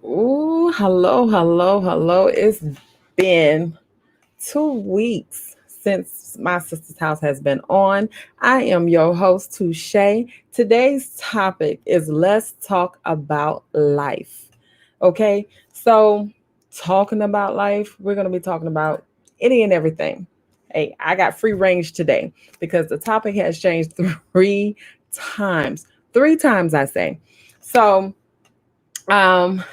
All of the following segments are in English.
Ooh, hello, hello, hello. It's been 2 weeks since my sister's house has been on. I am your host, Touche. Today's topic is let's talk about life. Okay, so talking about life, we're going to be talking about any and everything. Hey, I got free range today because the topic has changed three times. Three times, I say. So, um,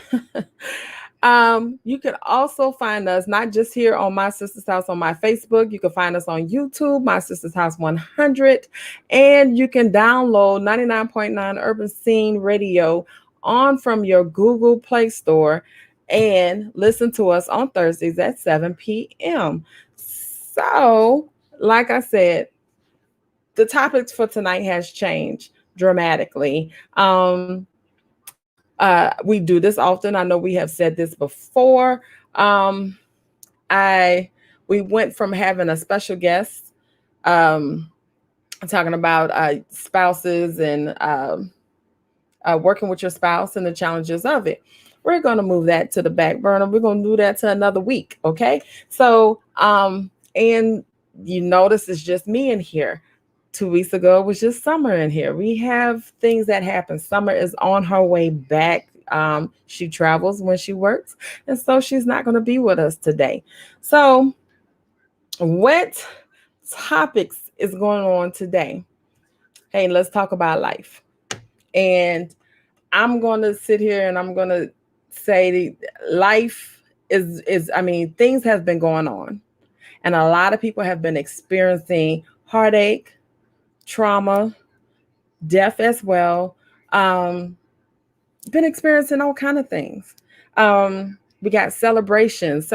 you can also find us not just here on My Sister's House on my Facebook. You can find us on YouTube, My Sister's House 100, and you can download 99.9 Urban Scene Radio on from your Google Play Store and listen to us on Thursdays at 7 p.m. So, like I said, the topics for tonight has changed dramatically. We do this often. I know we have said this before. Um, I we went from having a special guest um, talking about spouses and working with your spouse and the challenges of it. We're going to move that to the back burner. We're going to do that to another week. Okay. So, and you notice it's just me in here. 2 weeks ago it was just Summer in here. We have things that happen. Summer is on her way back. She travels when she works, and so she's not going to be with us today. So, what topics is going on today? Hey, let's talk about life. And I'm going to sit here and I'm going to say life is I mean, things have been going on, and a lot of people have been experiencing heartache, trauma, death as well. Um, been experiencing all kind of things. We got celebrations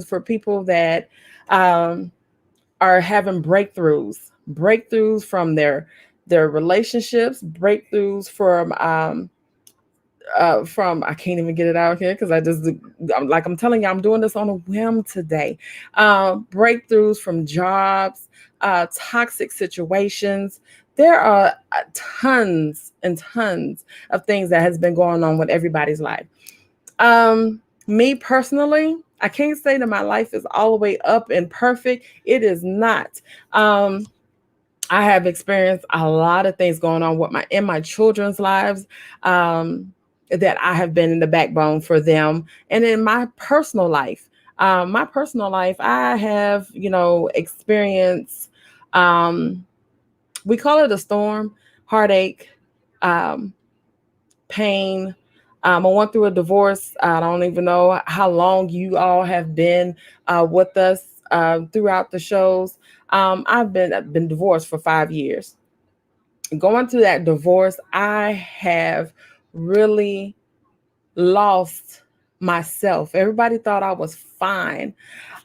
for people that um, are having breakthroughs from their relationships, breakthroughs from I can't even get it out here because I'm telling you, I'm doing this on a whim today. Breakthroughs from jobs, toxic situations. There are tons and tons of things that has been going on with everybody's life. Me personally, I can't say that my life is all the way up and perfect. It is not. I have experienced a lot of things going on with my children's lives. That I have been in the backbone for them, and in my personal life, I have experienced. Um, we call it a storm, heartache, um, pain. I went through a divorce. I don't even know how long you all have been with us throughout the shows. I've been divorced for 5 years. Going through that divorce, I have really lost myself. Everybody thought I was fine,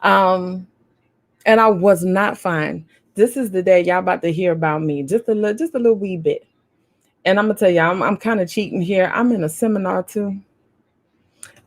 um, and I was not fine. This is the day y'all about to hear about me, just a little wee bit. And I'm gonna tell you, I'm kind of cheating here. I'm in a seminar too.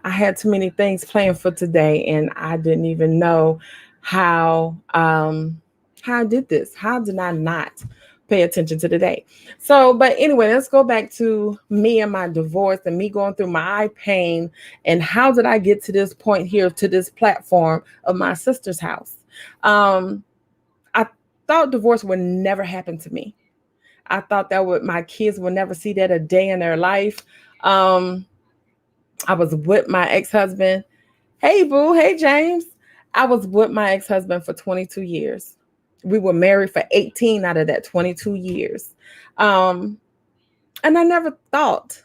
I had too many things planned for today, and I didn't even know how I did this. How did I not pay attention to the day? So, but anyway, let's go back to me and my divorce and me going through my pain, and how did I get to this point here, to this platform of my sister's house? Um, I thought divorce would never happen to me. I thought that would my kids would never see that a day in their life. Um, I was with my ex-husband. Hey, boo. Hey, James. I was with my ex-husband for 22 years. We were married for 18 out of that 22 years. Um, and I never thought,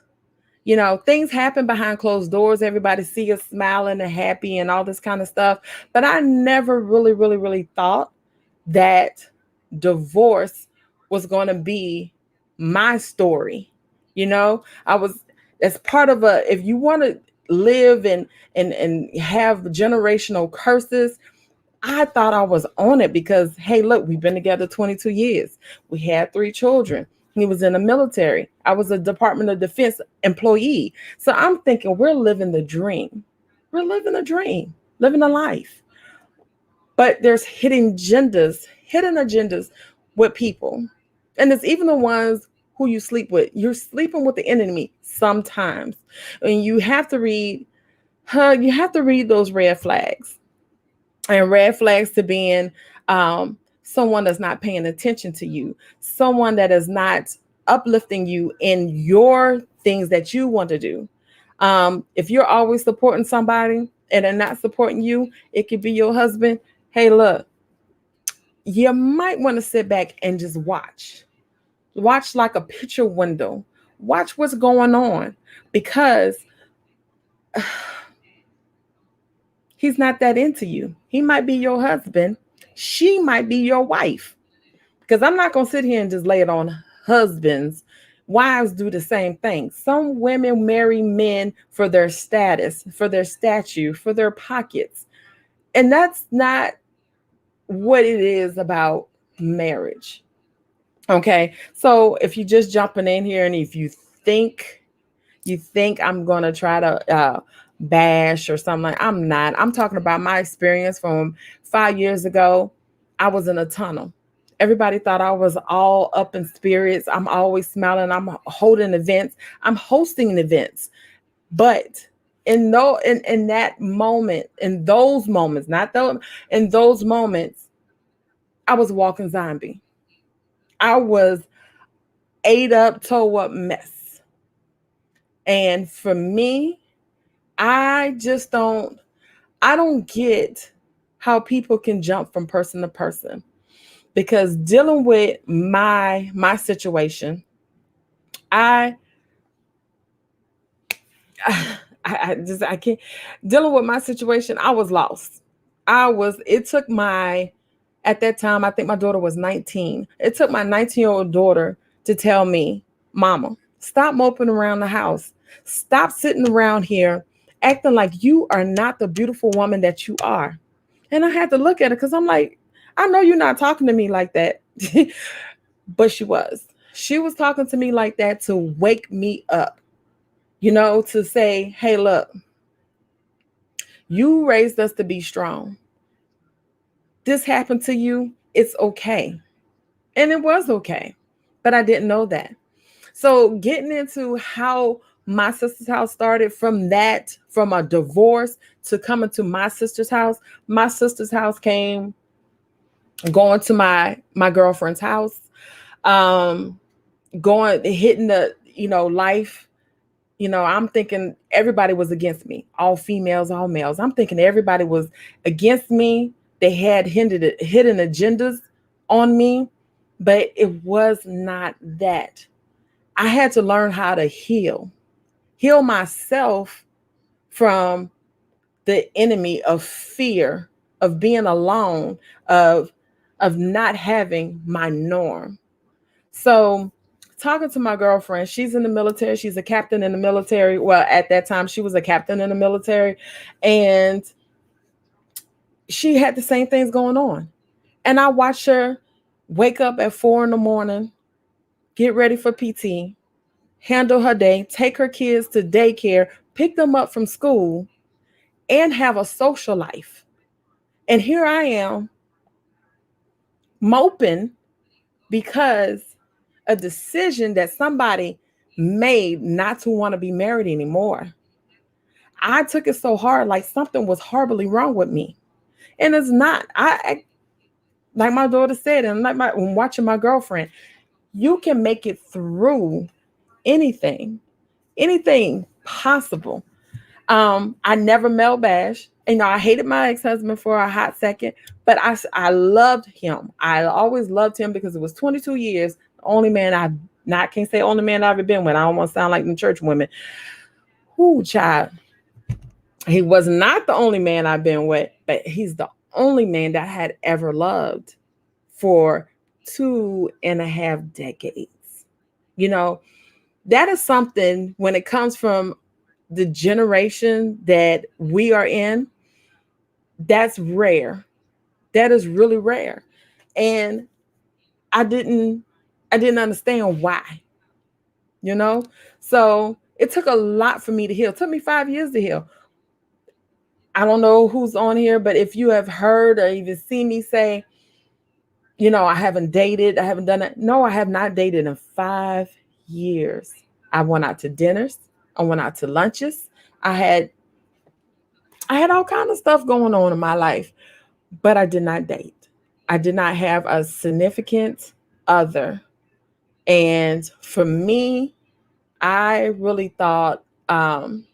things happen behind closed doors. Everybody see us smiling and happy and all this kind of stuff. But I never really, really, really thought that divorce was going to be my story. I was as part of if you want to live and have generational curses, I thought I was on it because, hey, look, we've been together 22 years. We had 3 children. He was in the military. I was a Department of Defense employee. So I'm thinking we're living the dream. We're living a dream, living a life. But there's hidden agendas with people. And it's even the ones who you sleep with. You're sleeping with the enemy sometimes. And you have to read. You have to read those red flags, and red flags to being someone that's not paying attention to you, someone that is not uplifting you in your things that you want to do. If you're always supporting somebody and they're not supporting you, it could be your husband. Hey, look, you might want to sit back and just watch like a picture window, watch what's going on, because he's not that into you. He might be your husband, she might be your wife. Because I'm not going to sit here and just lay it on husbands. Wives do the same thing. Some women marry men for their status, for their statue, for their pockets. And that's not what it is about marriage. Okay. So if you're just jumping in here and if you think I'm gonna try to bash or something, like, I'm not. I'm talking about my experience from 5 years ago. I was in a tunnel. Everybody thought I was all up in spirits. I'm always smiling. I'm holding events. I'm hosting events. But in that moment, in those moments, not those in those moments, I was a walking zombie. I was ate up, toe up mess. And for me, I just don't get how people can jump from person to person, because dealing with my situation, I I can't. Dealing with my situation, I was lost. It took my, at that time, I think my daughter was 19. It took my 19-year-old daughter to tell me, Mama, stop moping around the house. Stop sitting around here acting like you are not the beautiful woman that you are. And I had to look at her because I'm like, I know you're not talking to me like that. But she was. She was talking to me like that to wake me up, to say, hey, look, you raised us to be strong. This happened to you. It's okay. And it was okay. But I didn't know that. So getting into how my sister's house started, from a divorce to coming to my sister's house came going to my girlfriend's house, um, going hitting the, life. I'm thinking everybody was against me, all females, all males. I'm thinking everybody was against me. They had hidden agendas on me, but it was not that. I had to learn how to heal myself from the enemy of fear, of being alone, of not having my norm. So, talking to my girlfriend, she's in the military. She's a captain in the military. Well, at that time, she was a captain in the military, and she had the same things going on. And I watched her wake up at 4 in the morning, get ready for PT, handle her day, take her kids to daycare, pick them up from school, and have a social life. And here I am moping because a decision that somebody made not to want to be married anymore. I took it so hard, like something was horribly wrong with me. And it's not. Like my daughter said, and when watching my girlfriend, you can make it through anything, anything possible. I never male bashed. I hated my ex-husband for a hot second, but I loved him. I always loved him because it was 22 years. The only man I not can't say only man I've ever been with. I don't want to sound like the church women. Whoo, child. He was not the only man I've been with, but he's the only man that I had ever loved for 2.5 decades. You know, that is something when it comes from the generation that we are in, that's rare. That is really rare. And I didn't I didn't understand why, you know? So it took a lot for me to heal. It took me 5 years to heal. I don't know who's on here, but if you have heard or even seen me say, I haven't dated, I haven't done it. No, I have not dated in 5 years. I went out to dinners, I went out to lunches. I had I had all kind of stuff going on in my life, but I did not date. I did not have a significant other. And for me, I really thought um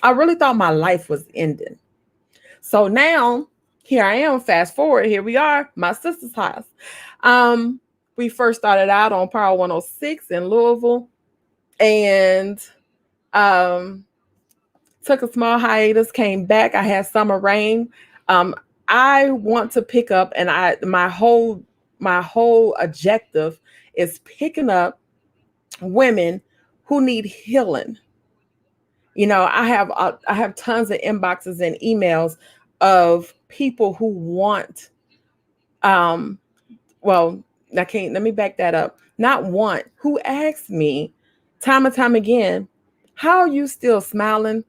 I really thought my life was ending. So now here I am, fast forward, here we are, my sister's house. Um we first started out on Power 106 in Louisville, and um took a small hiatus, came back. I had summer rain. Um, I want to pick up, and my whole objective is picking up women who need healing. I have tons of inboxes and emails of people who want um well, I can't, let me back that up. Not want, who asked me time and time again, how are you still smiling?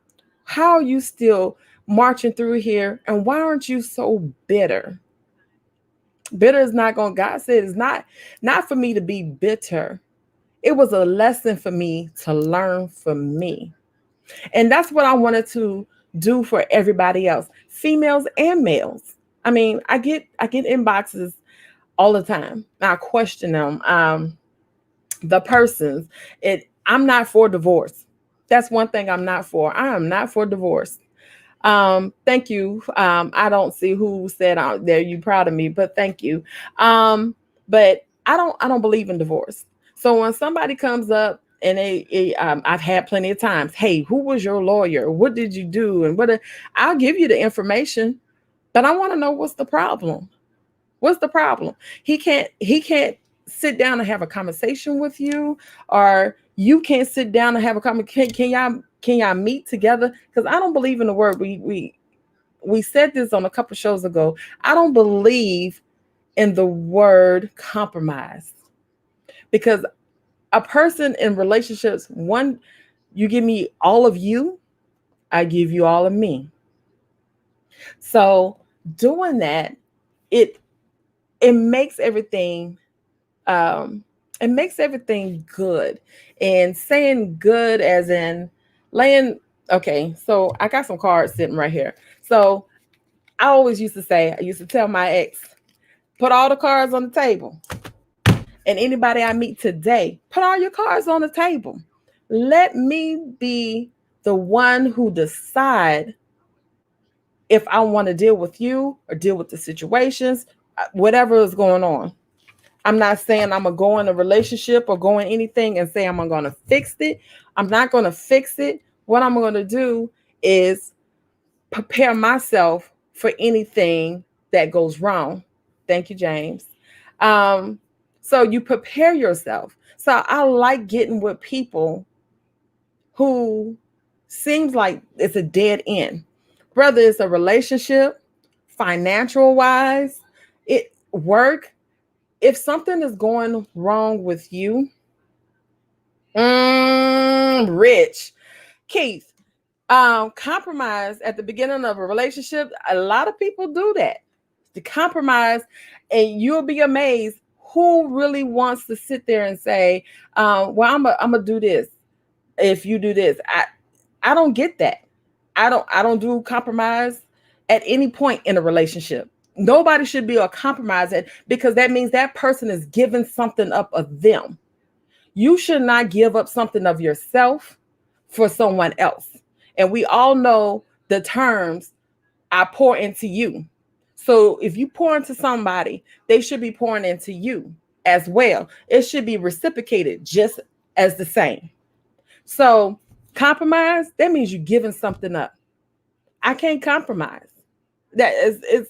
How are you still marching through here? And why aren't you so bitter? Bitter is not going, God said it's not for me to be bitter. It was a lesson for me to learn from me. And that's what I wanted to do for everybody else, females and males. I mean, I get inboxes all the time. I question them. The persons. I'm not for divorce. That's one thing I'm not for. I am not for divorce. Thank you. I don't see who said out there you proud of me, but thank you. But I don't believe in divorce. So when somebody comes up and I've had plenty of times, hey, who was your lawyer? What did you do? And I'll give you the information, but I want to know what's the problem. What's the problem? He can't sit down and have a conversation with you, or you can't sit down and have a conversation. Can y'all meet together? Because I don't believe in the word. We said this on a couple shows ago. I don't believe in the word compromise, because a person in relationships, one, you give me all of you, I give you all of me. So doing that, it it makes everything um it makes everything good. And saying good as in laying, okay, so I got some cards sitting right here. So I used to tell my ex, put all the cards on the table, and anybody I meet today, put all your cards on the table. Let me be the one who decide if I want to deal with you or deal with the situations, whatever is going on. I'm not saying I'm gonna go in a relationship or go in anything and say I'm gonna fix it. I'm not gonna fix it. What I'm gonna do is prepare myself for anything that goes wrong. Thank you, James. Um, so you prepare yourself. So I like getting with people who seems like it's a dead end, whether it's a relationship, financial wise, it work. If something is going wrong with you, Rich, Keith, compromise at the beginning of a relationship. A lot of people do that. The compromise, and you'll be amazed who really wants to sit there and say, "Well, I'm gonna do this if you do this." I don't get that. I don't do compromise at any point in a relationship. Nobody should be a compromise at, because that means that person is giving something up of them. You should not give up something of yourself for someone else. And we all know the terms, I pour into you. So if you pour into somebody, they should be pouring into you as well. It should be reciprocated just as the same. So compromise, that means you're giving something up. I can't compromise. That is, it's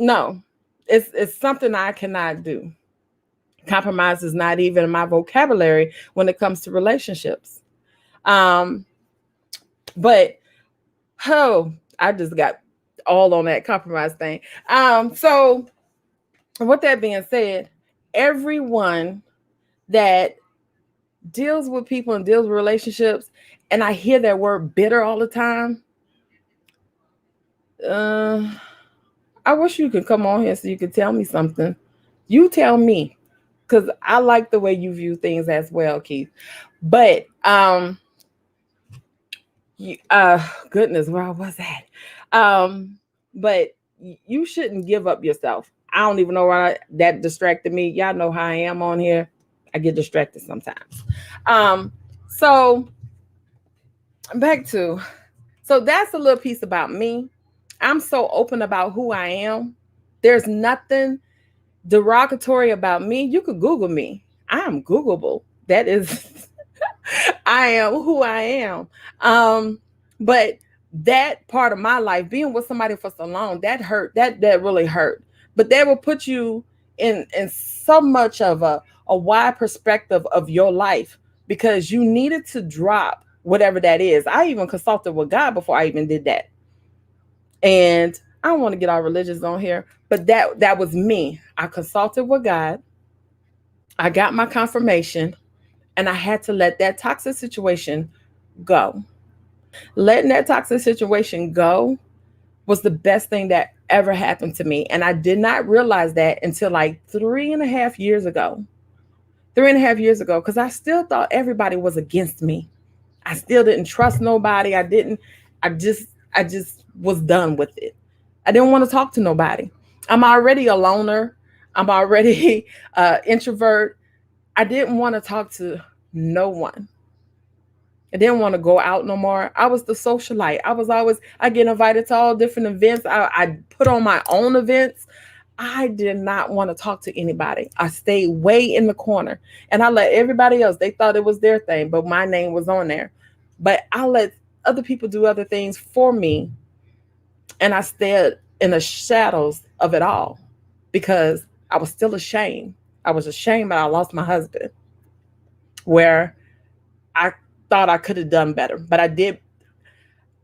no, it's something I cannot do. Compromise is not even in my vocabulary when it comes to relationships. Um, but oh, I just got all on that compromise thing. So with that being said, everyone that deals with people and deals with relationships, and I hear that word bitter all the time. Uh, I wish you could come on here so you could tell me something. You tell me, because I like the way you view things as well, Keith. But goodness, where was that? Um, but you shouldn't give up yourself. I don't even know why that distracted me. Y'all know how I am on here. I get distracted sometimes. Um, so back to so that's a little piece about me. I'm so open about who I am. There's nothing derogatory about me. You could Google me. I am Googleable. That is I am who I am. But that part of my life, being with somebody for so long, that hurt. That really hurt. But that will put you in so much of a wide perspective of your life because you needed to drop whatever that is. I even consulted with God before I even did that. And I don't want to get all religious on here, but that was me. I consulted with God. I got my confirmation and I had to let that toxic situation go. Letting that toxic situation go was the best thing that ever happened to me. And I did not realize that until like 3.5 years ago. 3.5 years ago, because I still thought everybody was against me. I still didn't trust nobody. I just was done with it. I didn't want to talk to nobody. I'm already a loner. I'm already introvert. I didn't want to talk to no one. I didn't want to go out no more. I was the socialite. I get invited to all different events. I put on my own events. I did not want to talk to anybody. I stayed way in the corner and I let everybody else, they thought it was their thing, but my name was on there. But I let other people do other things for me. And I stayed in the shadows of it all because I was still ashamed. I was ashamed that I lost my husband, where I thought I could have done better, but I did.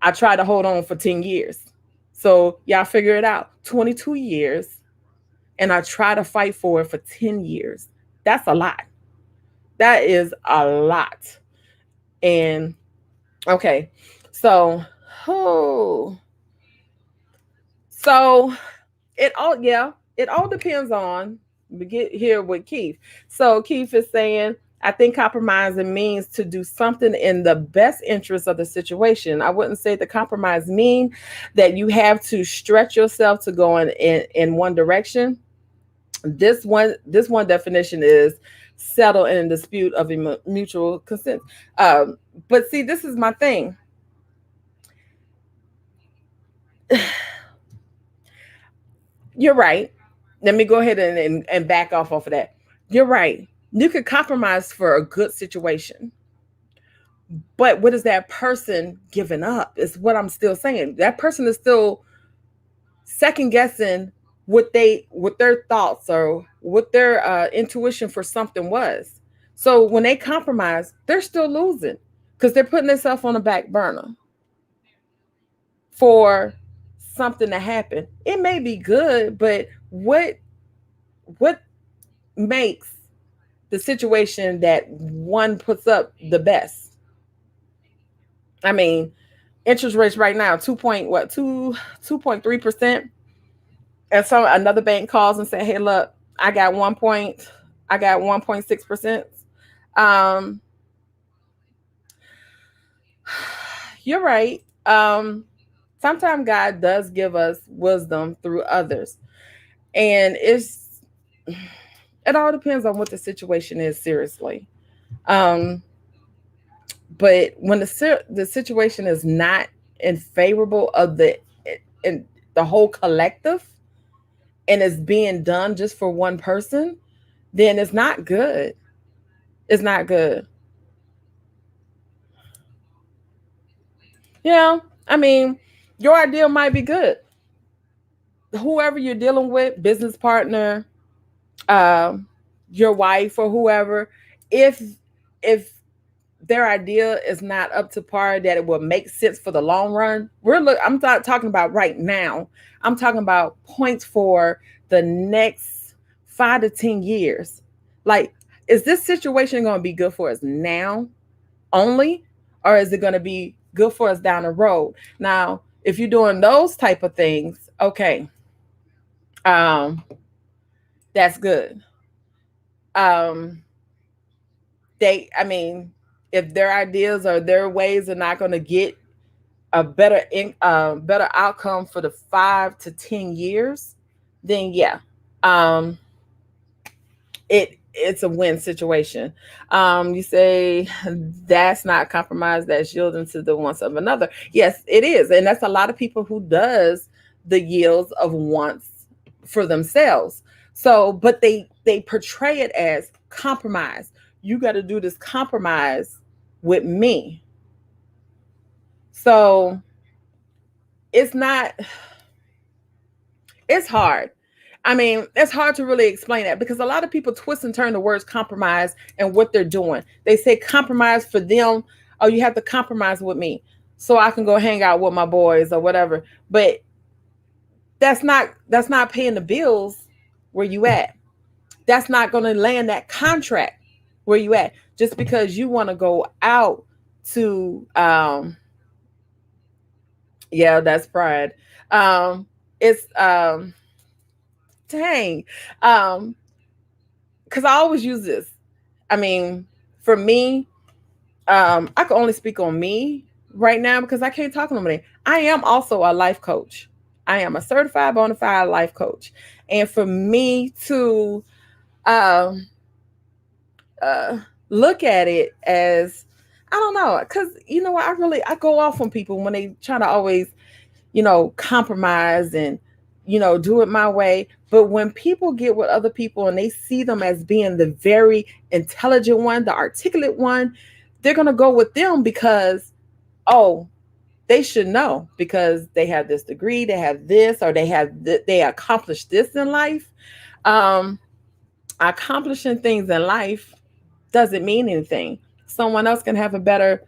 I tried to hold on for 10 years. So y'all figure it out. 22 years. And I try to fight for it for 10 years. That's a lot. That is a lot. And okay. So, oh, so it all depends on we get here with Keith. So Keith is saying, I think compromising means to do something in the best interest of the situation. I wouldn't say the compromise mean that you have to stretch yourself to go in one direction. This one definition is settle in a dispute of mutual consent. But see, this is my thing. You're right. Let me go ahead and back off of that. You're right. You could compromise for a good situation. But what is that person giving up? Is what I'm still saying. That person is still second guessing what their thoughts or what their intuition for something was. So when they compromise, they're still losing because they're putting themselves on the back burner for something to happen. It may be good, but what makes the situation that one puts up the best? I mean, interest rates right now 2.3%. And so another bank calls and say, "Hey, look, I got 1.6%." Um, you're right. Sometimes God does give us wisdom through others, and it all depends on what the situation is. Seriously, um, but when the situation is not in favorable of in the whole collective, and it's being done just for one person, then it's not good. It's not good. Yeah, I mean, your idea might be good. Whoever you're dealing with, business partner, um, your wife or whoever, if if their idea is not up to par that it will make sense for the long run, I'm not talking about right now. I'm talking about points for the next 5 to 10 years. Like, is this situation going to be good for us now only, or is it going to be good for us down the road? Now, if you're doing those type of things, okay, um, that's good. Um, I mean, if their ideas or their ways are not going to get better outcome for the 5 to 10 years, then yeah, um, it's a win situation. You say that's not compromise, that's yielding to the wants of another. Yes, it is, and that's a lot of people who does the yields of wants for themselves. So, but they portray it as compromise. You got to do this compromise with me. So it's not, it's hard. I mean, it's hard to really explain that because a lot of people twist and turn the words compromise and what they're doing. They say compromise for them. Oh, you have to compromise with me so I can go hang out with my boys or whatever. But that's not paying the bills where you at. That's not going to land that contract where you at. Just because you want to go out to yeah, that's pride. It's dang. Um because I always use this. I mean, for me, I can only speak on me right now because I can't talk on nobody. I am also a life coach. I am a certified bona fide life coach. And for me to um, uh, look at it as, I don't know, because you know what, I go off on people when they try to always, compromise and, do it my way. But when people get with other people and they see them as being the very intelligent one, the articulate one, they're going to go with them because, oh, they should know because they have this degree, they have this, or they accomplished this in life. Um, Accomplishing things in life doesn't mean anything. Someone else can have a better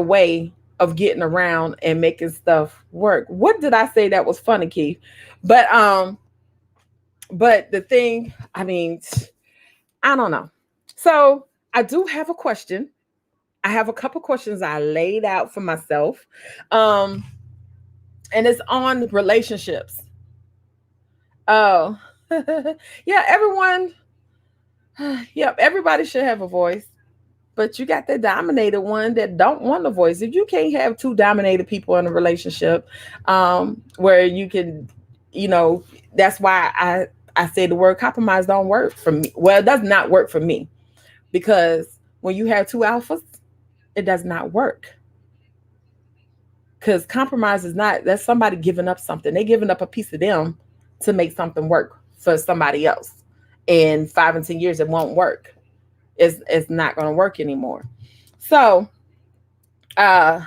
way of getting around and making stuff work. What did I say that was funny, Keith? But the thing, I mean, I don't know. So I do have a question. I have a couple questions I laid out for myself. Um, and it's on relationships. Oh, yeah, everyone, yep, everybody should have a voice. But you got the dominated one that don't want a voice. If you can't have two dominated people in a relationship, where you can, you know, that's why I say the word compromise don't work for me. Well, it does not work for me because when you have two alphas, it does not work. Because compromise is not, that's somebody giving up something. They're giving up a piece of them to make something work for somebody else. In 5 and 10 years, it won't work. It's not going to work anymore. So, uh,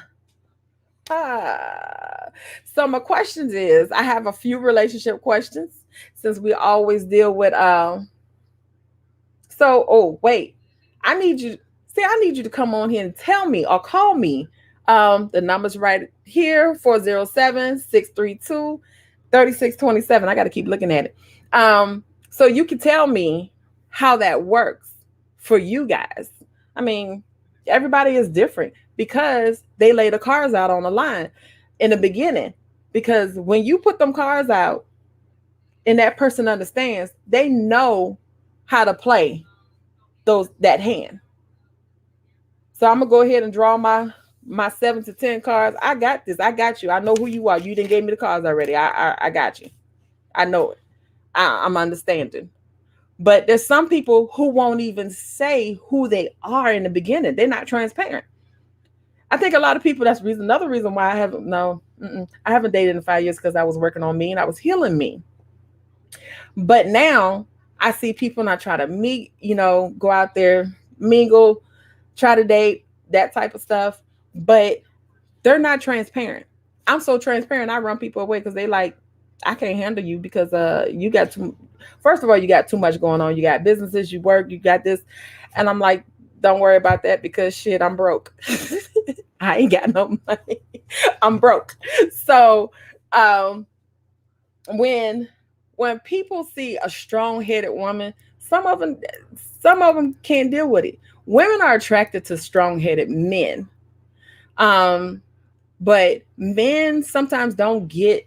uh, so my questions is, I have a few relationship questions since we always deal with. So, oh wait, I need you. See, I need you to come on here and tell me or call me. The number's right here: 407-632-3627. I got to keep looking at it. So you can tell me how that works for you guys. I mean, everybody is different because they lay the cards out on the line in the beginning. Because when you put them cards out and that person understands, they know how to play that hand. So I'm gonna go ahead and draw my 7 to 10 cards. I got this. I got you. I know who you are. You didn't gave me the cards already. I got you. I know it. I'm understanding. But there's some people who won't even say who they are in the beginning. They're not transparent. I think a lot of people. That's another reason why I haven't. No, I haven't dated in 5 years because I was working on me and I was healing me. But now I see people and I try to meet. Go out there, mingle, try to date, that type of stuff. But they're not transparent. I'm so transparent. I run people away because they like, I can't handle you because you got too. First of all, you got too much going on. You got businesses, you work, you got this, and I'm like, don't worry about that because shit, I'm broke. I ain't got no money. I'm broke. So um, when when people see a strong-headed woman, some of them some of them can't deal with it. Women are attracted to strong-headed men. Um, but men sometimes don't get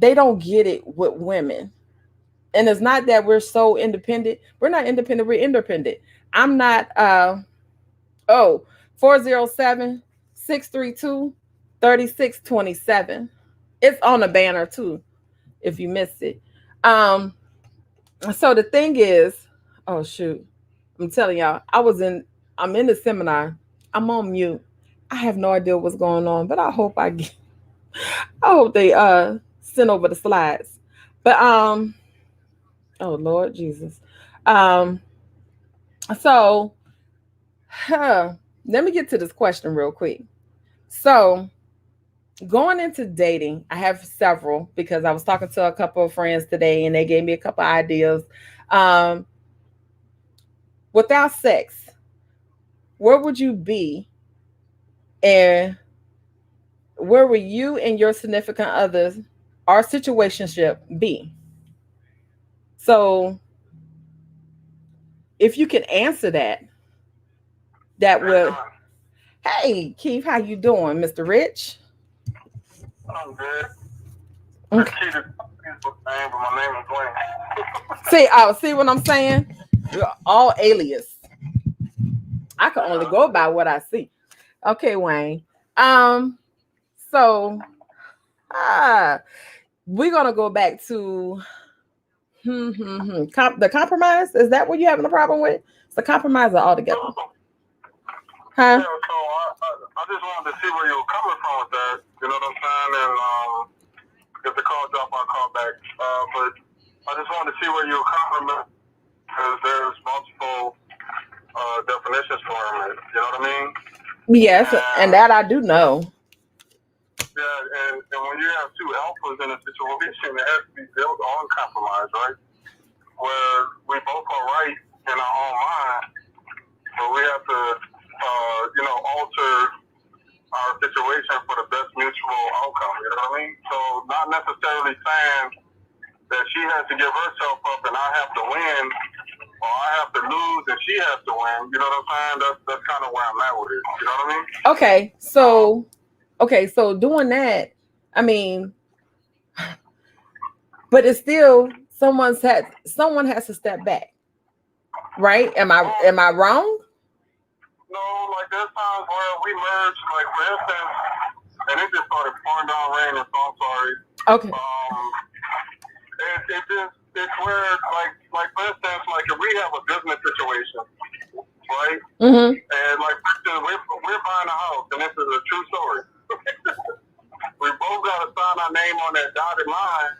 it with women. And it's not that we're so independent. We're not independent, we're independent. I'm not oh, 407-632-3627. 632-3627. It's on the banner too, if you missed it. Um, so the thing is, oh shoot, I'm telling y'all, I'm in the seminar. I'm on mute. I have no idea what's going on, but I hope they send over the slides. But oh Lord Jesus. Um, so let me get to this question real quick. So going into dating, I have several because I was talking to a couple of friends today and they gave me a couple of ideas. Um, without sex, where would you be, and where would you and your significant others or situationship be? So if you can answer that, that would. Hey Keith, how you doing, Mr. Rich? I'm good. Okay. I cheated Facebook name, but my name is Dwayne. See what I'm saying? All alias. I can only go by what I see. Okay, Wayne. Um, so we're gonna go back to the compromise. Is that what you're having a problem with? It's a compromise altogether. Huh? Yeah, so I just wanted to see where you were coming from with that. You know what I'm saying? And if the call drop, I'll call back. But I just wanted to see where you were coming from because there's multiple definitions for it. You know what I mean? Yes, and that I do know. Yeah, and when you have two alphas in a situation, it has to be built on compromise, right? Where we both are right in our own mind, but we have to, alter our situation for the best mutual outcome. You know what I mean? So not necessarily saying that she has to give herself up and I have to win, or I have to lose and she has to win. You know what I'm saying? That's kind of where I'm at with it. You know what I mean? Okay, so doing that, I mean, but it's still someone has to step back, right? Am I wrong? No, like there's times where we merge, like for instance, and it just started pouring down rain, and so I'm sorry. Okay. It's where like for instance, like if we have a business situation, right? Mm-hmm. And like for instance, we're buying a house, and this is a true story. We both got to sign our name on that dotted line,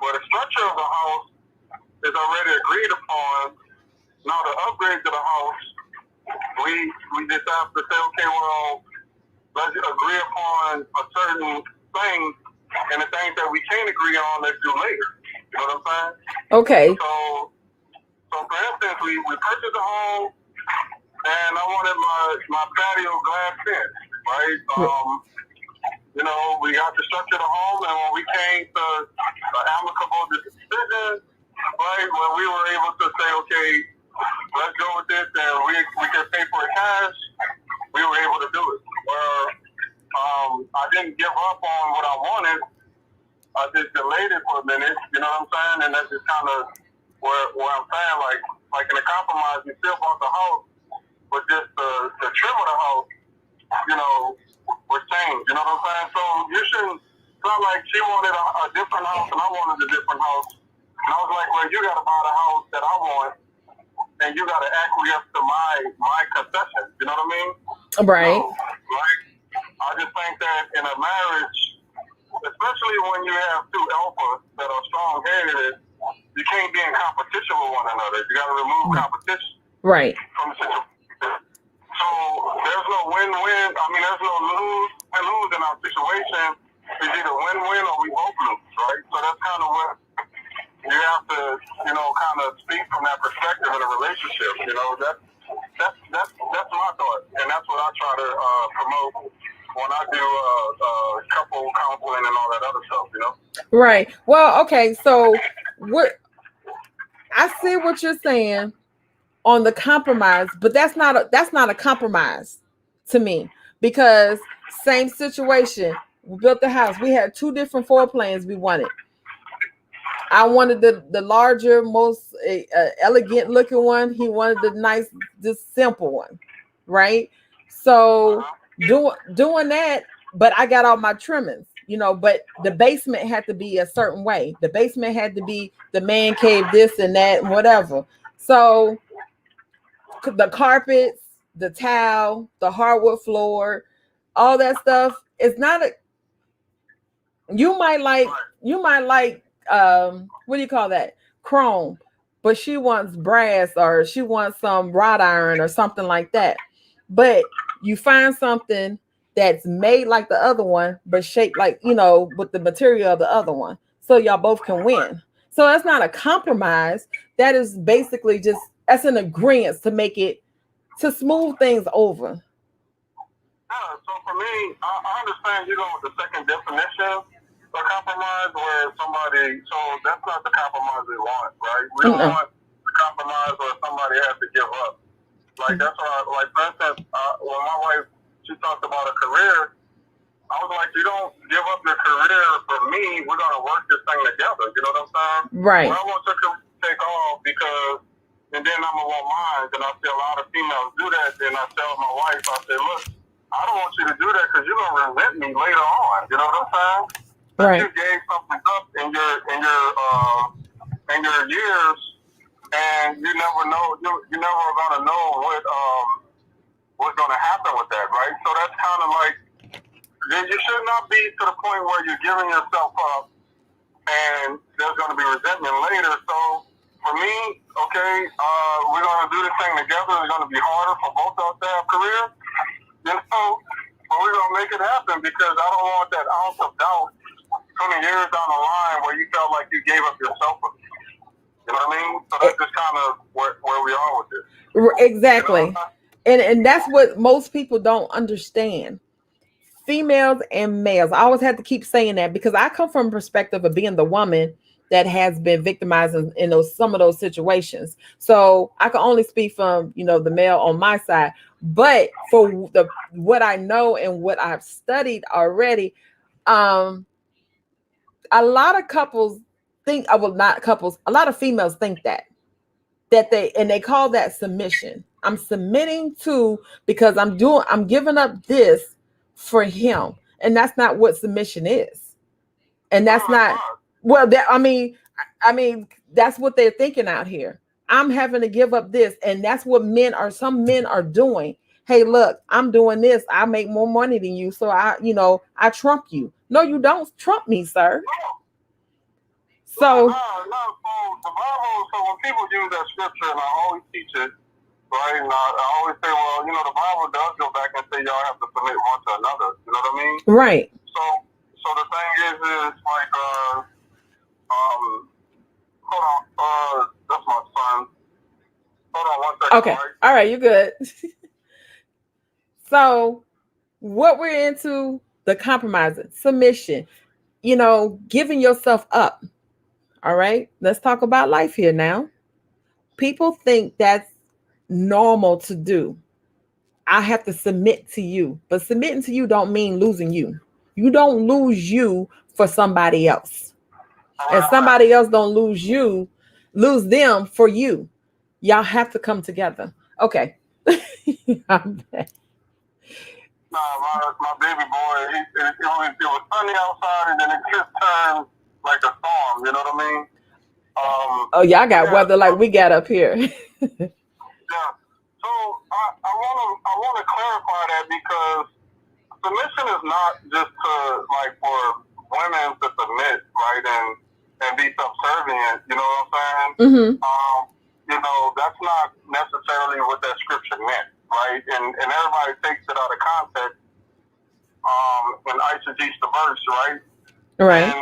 where the structure of the house is already agreed upon. Now the upgrade to the house, we just have to say, okay, well, let's agree upon a certain thing, and the things that we can't agree on, let's do later. You know what I'm saying? Okay. So for instance, we purchased a home, and I wanted my patio glass fence, right? We got to structure the home, and when we came to an amicable decision, right, when we were able to say, okay, let's go with this, and we can pay for it cash, we were able to do it. Where I didn't give up on what I wanted, I just delayed it for a minute, you know what I'm saying? And that's just kind of where I'm saying, like in a compromise, you still bought the house, but just the trim of the house, was changed, you know what I'm saying? So you shouldn't, it's not like she wanted a different house and I wanted a different house. And I was like, well, you got to buy the house that I want, and you got to acquiesce to my concessions, you know what I mean? Right. So, right? I just think that in a marriage, especially when you have two alphas that are strong-headed, you can't be in competition with one another. You got to remove competition Right. from the situation. So there's no win-win. I mean, there's no lose in our situation. It's either win-win or we both lose, right? So that's kind of what you have to, kind of speak from that perspective in a relationship. That's my thought, and that's what I try to promote when I do couple counseling and all that other stuff. Right. Well, okay. So I see what you're saying on the compromise, but that's not a compromise to me, because same situation. We built the house. We had two different floor plans we wanted. I wanted the larger, most elegant looking one. He wanted the nice, just simple one, right? So doing that, but I got all my trimmings, but the basement had to be a certain way. The basement had to be the man cave, this and that, and whatever. So the carpets, the towel, the hardwood floor, all that stuff. It's not a you might like what do you call that? Chrome, but she wants brass or she wants some wrought iron or something like that. But you find something that's made like the other one, but shaped like, with the material of the other one. So y'all both can win. So that's not a compromise. That is basically just that's an agreement to make it to smooth things over. Yeah, so for me, I understand you know the second definition of compromise where somebody, so that's not the compromise we want, right? We don't Mm-mm. want the compromise where somebody has to give up. Like that's why, like for instance, when my wife, she talked about a career, I was like, you don't give up your career for me. We're gonna work this thing together. You know what I'm saying? Right. Well, I want your career to take off because, and then I'm gonna want mine. And I see a lot of females do that. Then I tell my wife, I say, look, I don't want you to do that because you're gonna resent me later on. You know what I'm saying? That Right. you gave something up in your years, and you never know. You never gonna know what's gonna happen with that, right? So that's kind of like you should not be to the point where you're giving yourself up and there's going to be resentment later. So for me, okay, we're going to do this thing together. It's going to be harder for both of us to have careers, but we're going to make it happen because I don't want that ounce of doubt 20 years down the line where you felt like you gave up yourself. You know what I mean? So that's just kind of where we are with this. Exactly. And that's what most people don't understand. Females and males. I always have to keep saying that because I come from a perspective of being the woman that has been victimized in those some of those situations. So I can only speak from the male on my side. But for the what I know and what I've studied already, um, a lot of couples think, well, not couples, a lot of females think that they call that submission. I'm submitting to because I'm giving up this for him. And that's not what submission is. And that's not well that I mean that's what they're thinking out here. I'm having to give up this, and that's what some men are doing. Hey, look, I'm doing this. I make more money than you, so I trump you. No, you don't trump me, sir. So So the Bible. So when people use that scripture, and I always teach it, right? And I always say, well, the Bible does go back and say y'all have to submit one to another. You know what I mean? right. So the thing is like, hold on, that's my son. Hold on one second, Okay. right? All right, you're good. So what we're into, the compromising, submission, giving yourself up. All right. Let's talk about life here now. People think that's normal to do. I have to submit to you, but submitting to you don't mean losing you. You don't lose you for somebody else, and somebody else don't lose them for you. Y'all have to come together. Okay. My baby boy, it was sunny outside, and then it just turned like a storm. You know what I mean? Oh, y'all got weather like we got up here. Yeah. So I want to clarify that because submission is not just to like for women to submit, right, and be subservient. You know what I'm saying? Mm-hmm. That's not necessarily what that scripture meant, right? And everybody takes it out of context and eisegetes the verse, right? Right.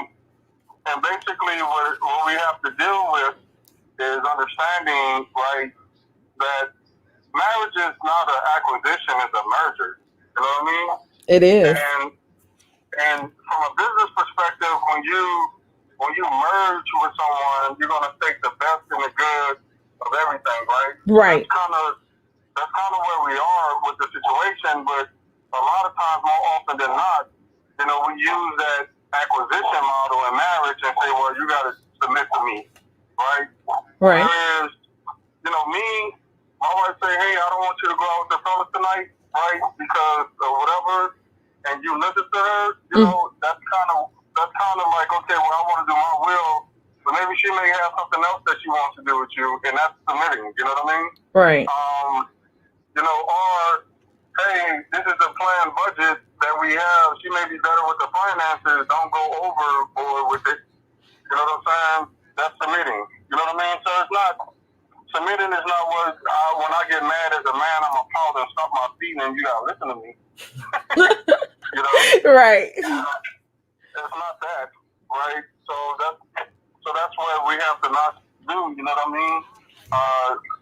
And basically what we have to deal with is understanding, right, that marriage is not an acquisition, it's a merger. You know what I mean? It is. And from a business perspective, when you merge with someone, you're gonna take the best and the good of everything, right? Right. That's kind of where we are with the situation, but a lot of times, more often than not, we use that acquisition model in marriage and say, well, you got to submit to me, right? Right. Whereas, me, my wife say, hey, I don't want you to go out with the fellas tonight. right? Because of whatever, and you listen to her, Mm. that's kind of like, okay, well, I want to do my will, but maybe she may have something else that she wants to do with you, and that's submitting. You know what I mean? Right. Or hey, this is the planned budget that we have. She may be better with the finances. Don't go overboard with it. You know what I'm saying? That's submitting. You know what I mean? So it's not submitting is not when I get mad as a man, I'm a pause and stomp my feet, and you gotta listen to me. You know? Right. It's not that, right? So that's what we have to not do. You know what I mean?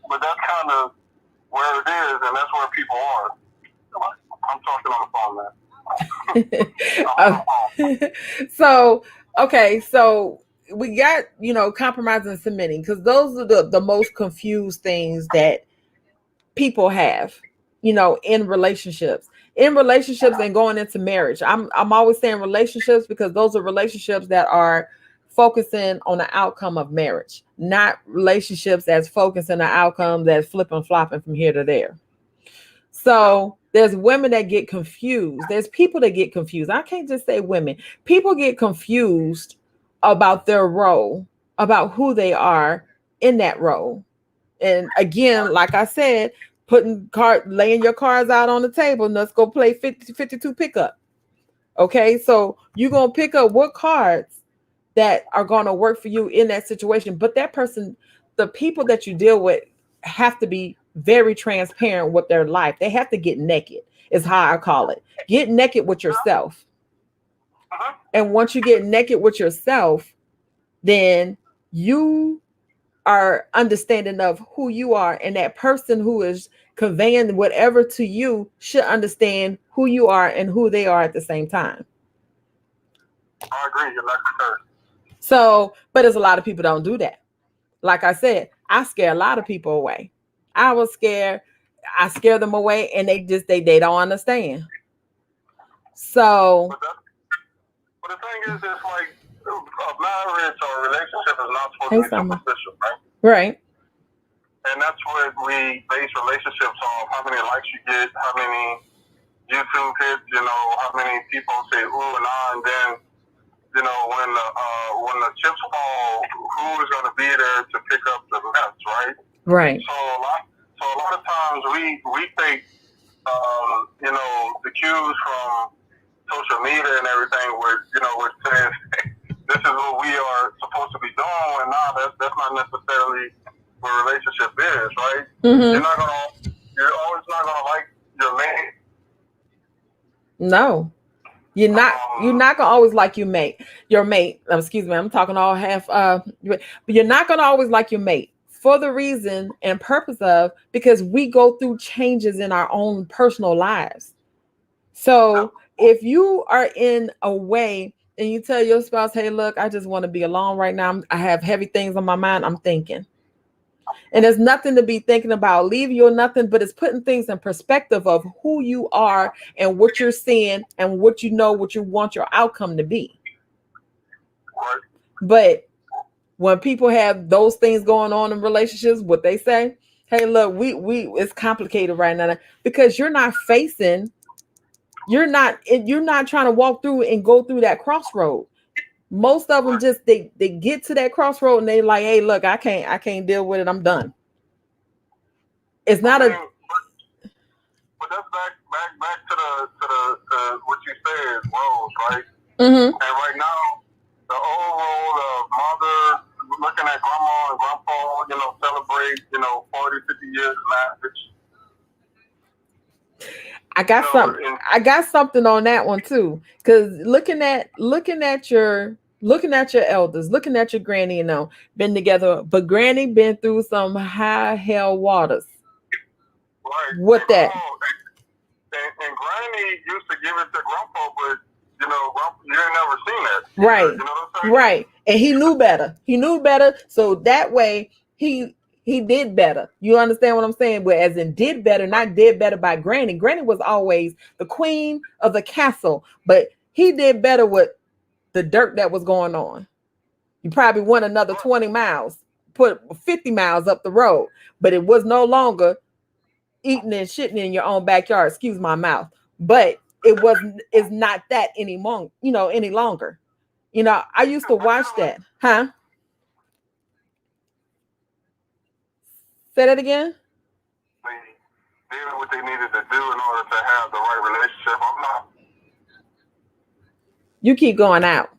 But that's kind of where it is, and that's where people are. I'm talking on the phone, man. So okay, so we got compromising and submitting, because those are the most confused things that people have, in relationships and going into marriage. I'm always saying relationships, because those are relationships that are focusing on the outcome of marriage, not relationships that's focusing on the outcome that's flipping flopping from here to there. So there's women that get confused. There's people that get confused. I can't just say women. People get confused about their role, about who they are in that role. And again, like I said, laying your cards out on the table, and let's go play 50-52 pickup. Okay, so you're gonna pick up what cards that are gonna work for you in that situation. But that person, the people that you deal with, have to be very transparent with their life. They have to get naked, is how I call it. Get naked with yourself. And once you get naked with yourself, then you are understanding of who you are, and that person who is conveying whatever to you should understand who you are and who they are at the same time. I agree. You're like the third. So, but there's a lot of people don't do that. Like I said, I scare a lot of people away. I was scared. I scare them away, and they don't understand. So, But the thing is, it's like a marriage or a relationship is not supposed hey, to be Summer. superficial, right? Right. And that's what we base relationships on: how many likes you get, how many YouTube hits, how many people say ooh and ah, and then when the chips fall, who is going to be there to pick up the mess, right? Right. So a lot of times we take the cues from social media and everything, which says this is what we are supposed to be doing, and that's not necessarily what a relationship is, right? Mm-hmm. You're always not gonna like your mate. No. You're not gonna always like your mate. Excuse me, I'm talking all half. But you're not gonna always like your mate, for the reason and purpose of, because we go through changes in our own personal lives. So if you are in a way and you tell your spouse, "Hey, look, I just want to be alone right now. I have heavy things on my mind. I'm thinking." And there's nothing to be thinking about, leave you or nothing, but it's putting things in perspective of who you are and what you're seeing and what you want your outcome to be. But when people have those things going on in relationships, what they say, "Hey, look, we it's complicated right now," because you're not trying to walk through and go through that crossroad. Most of them just they get to that crossroad and they like, "Hey, look, I can't deal with it. I'm done." It's not a. But that's back to what you said, roles, right? Mm-hmm. And right now, the old role of mother looking at grandma and grandpa, celebrate, 40, 50 years of marriage. I got something on that one too. Cause looking at your elders, looking at your granny, been together, but granny been through some high hell waters. Right. What that? And granny used to give it to grandpa, but you ain't never seen that. Right. You know what I'm saying? Right. And he knew better. He knew better. So that way he did better. You understand what I'm saying? But as in did better, not did better by granny. Granny was always the queen of the castle, but he did better with the dirt that was going on. You probably went another 20 miles, put 50 miles up the road, but it was no longer eating and shitting in your own backyard. Excuse my mouth, but it wasn't. It's not that anymore. Any longer. I used to watch that. Huh? Say that again. They did what they needed to do in order to have the right relationship. I'm not. You keep going out.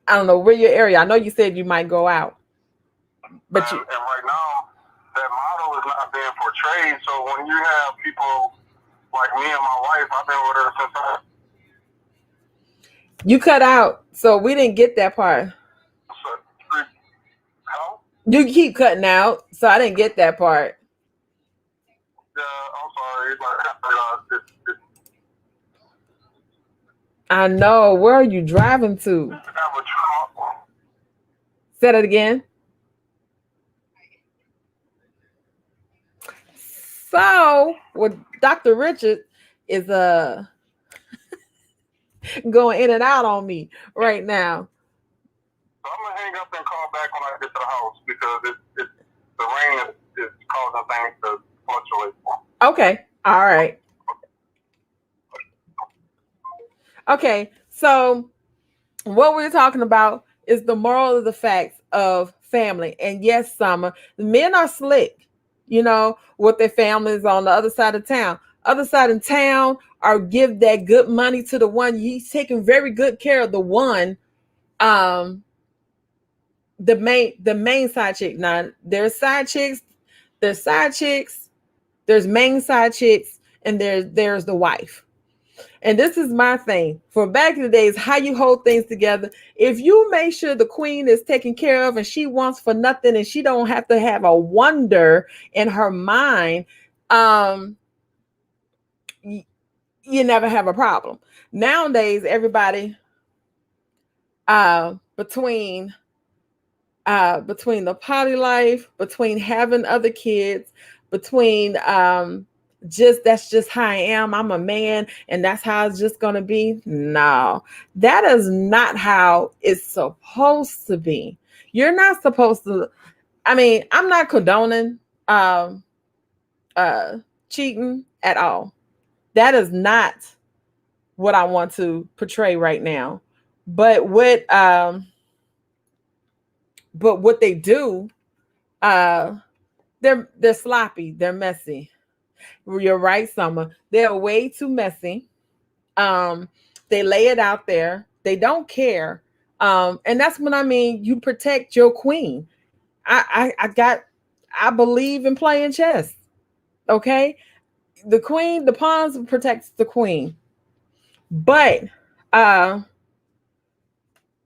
I don't know where your area. I know you said you might go out, but And right now, that model is not being portrayed. So when you have people like me and my wife, I've been with her since you cut out, so we didn't get that part. Hello? You keep cutting out, so I didn't get that part. Yeah, I'm sorry. I know. Where are you driving to? Say that again. So, what Dr. Richard is going in and out on me right now. So I'm gonna hang up and call back when I get to the house because the rain is causing things to fluctuate. Okay. All right. Okay. So what we're talking about is the moral of the facts of family. And yes, Summer, the men are slick, with their families on the other side of town. Other side of town, or give that good money to the one. He's taking very good care of the one. The main side chick. Now there's side chicks, there's main side chicks, and there's the wife. And this is my thing for back in the days, how you hold things together. If you make sure the queen is taken care of and she wants for nothing and she don't have to have a wonder in her mind, you never have a problem. Nowadays, everybody between the party life, between having other kids, between that's just how I am. I'm a man and that's how it's just going to be. No, that is not how it's supposed to be. You're not supposed to. I mean, I'm not condoning um, cheating at all. That is not what I want to portray right now. But what they do, uh, they're sloppy, they're messy. You're right, Summer. They're way too messy. Um, they lay it out there. They don't care. And that's when I mean you protect your queen. I believe in playing chess. Okay, the queen, the pawns protects the queen. But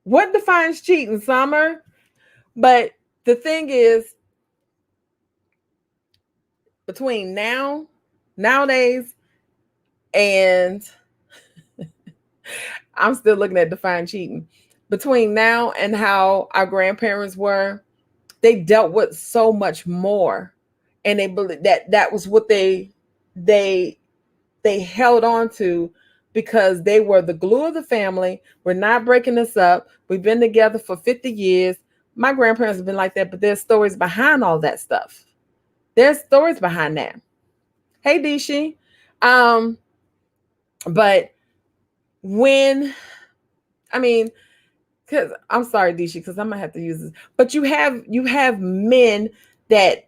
what defines cheating, Summer? But the thing is, between nowadays, and I'm still looking at define cheating. Between now and how our grandparents were, they dealt with so much more, and they believe that was what they held on to because they were the glue of the family. We're not breaking this up. We've been together for 50 years. My grandparents have been like that, but there's stories behind all that stuff. There's stories behind that. Hey, Dishi. But when, I mean, because I'm sorry, Dishi, because I'm gonna have to use this. But you have men that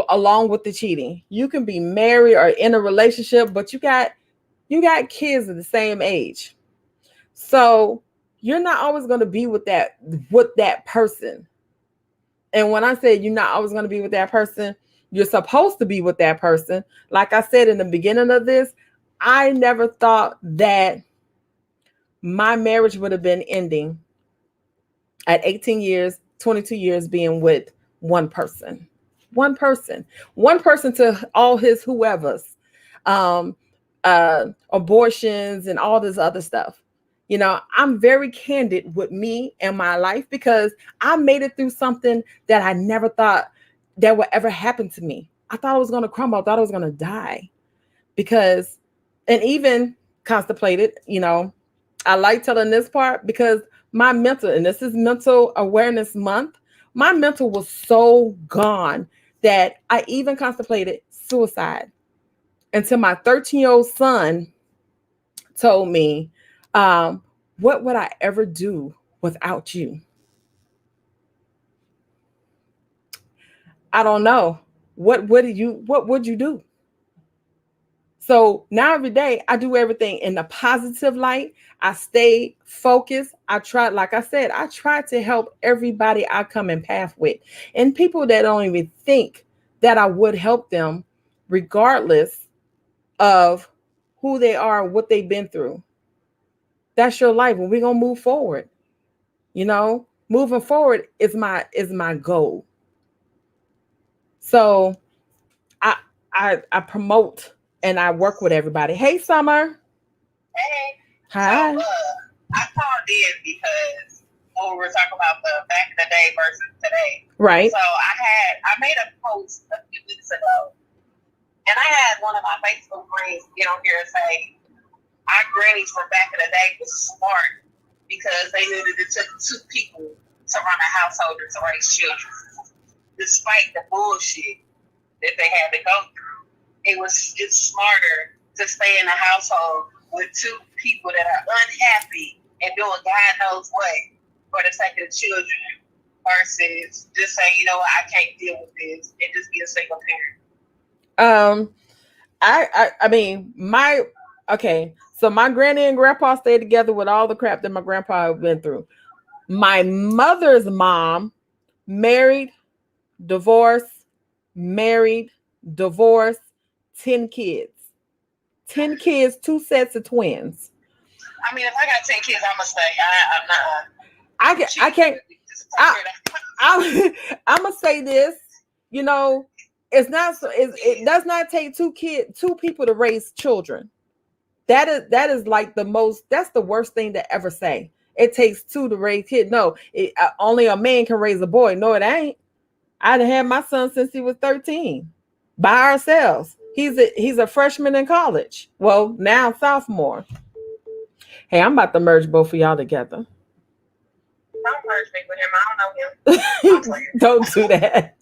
along with the cheating, you can be married or in a relationship, but you got kids of the same age. So you're not always gonna be with that person. And when I say you're not always gonna be with that person, you're supposed to be with that person. Like I said in the beginning of this, I never thought that my marriage would have been ending at 18 years, 22 years being with one person. One person. One person to all his whoever's. Um, Abortions and all this other stuff. I'm very candid with me and my life because I made it through something that I never thought that would ever happen to me. I thought I was going to crumble. I thought I was going to die because, and even contemplated, I like telling this part because my mental, and this is mental awareness month, my mental was so gone that I even contemplated suicide until my 13-year-old son told me, what would I ever do without you? I don't know. What would you do? So now every day I do everything in the positive light. I stay focused. I try, like I said, I try to help everybody I come in path with. And people that don't even think that I would help them, regardless of who they are, what they've been through. That's your life. And we're gonna move forward. Moving forward is my goal. So I I promote and I work with everybody. Hey, Summer. Hey, so Hi. I called in because when we were talking about the back in the day versus today. Right. So I made a post a few weeks ago, and I had one of my Facebook friends get on here and say our grannies from back in the day was smart because they knew that it took two people to run a household and to raise children, despite the bullshit that they had to go through. It's smarter to stay in a household with two people that are unhappy and doing God knows what for the sake of the children versus just saying, you know what, I can't deal with this and just be a single parent. I mean, my okay. So my granny and grandpa stayed together with all the crap that my grandpa went through. My mother's mom married, divorced, married, divorced, 10 kids. 10 kids, two sets of twins. I mean, if I got 10 kids, I'm gonna stay. I'm not. I can't. I'm gonna say this. You know, it does not take two people to raise children. That is like that's the worst thing to ever say. It takes two to raise kids. No, only a man can raise a boy. No, it ain't. I'd had my son since he was 13 by ourselves. He's a freshman in college. Well, now sophomore. Hey, I'm about to merge both of y'all together. Don't merge me with him. I don't know him. Don't do that.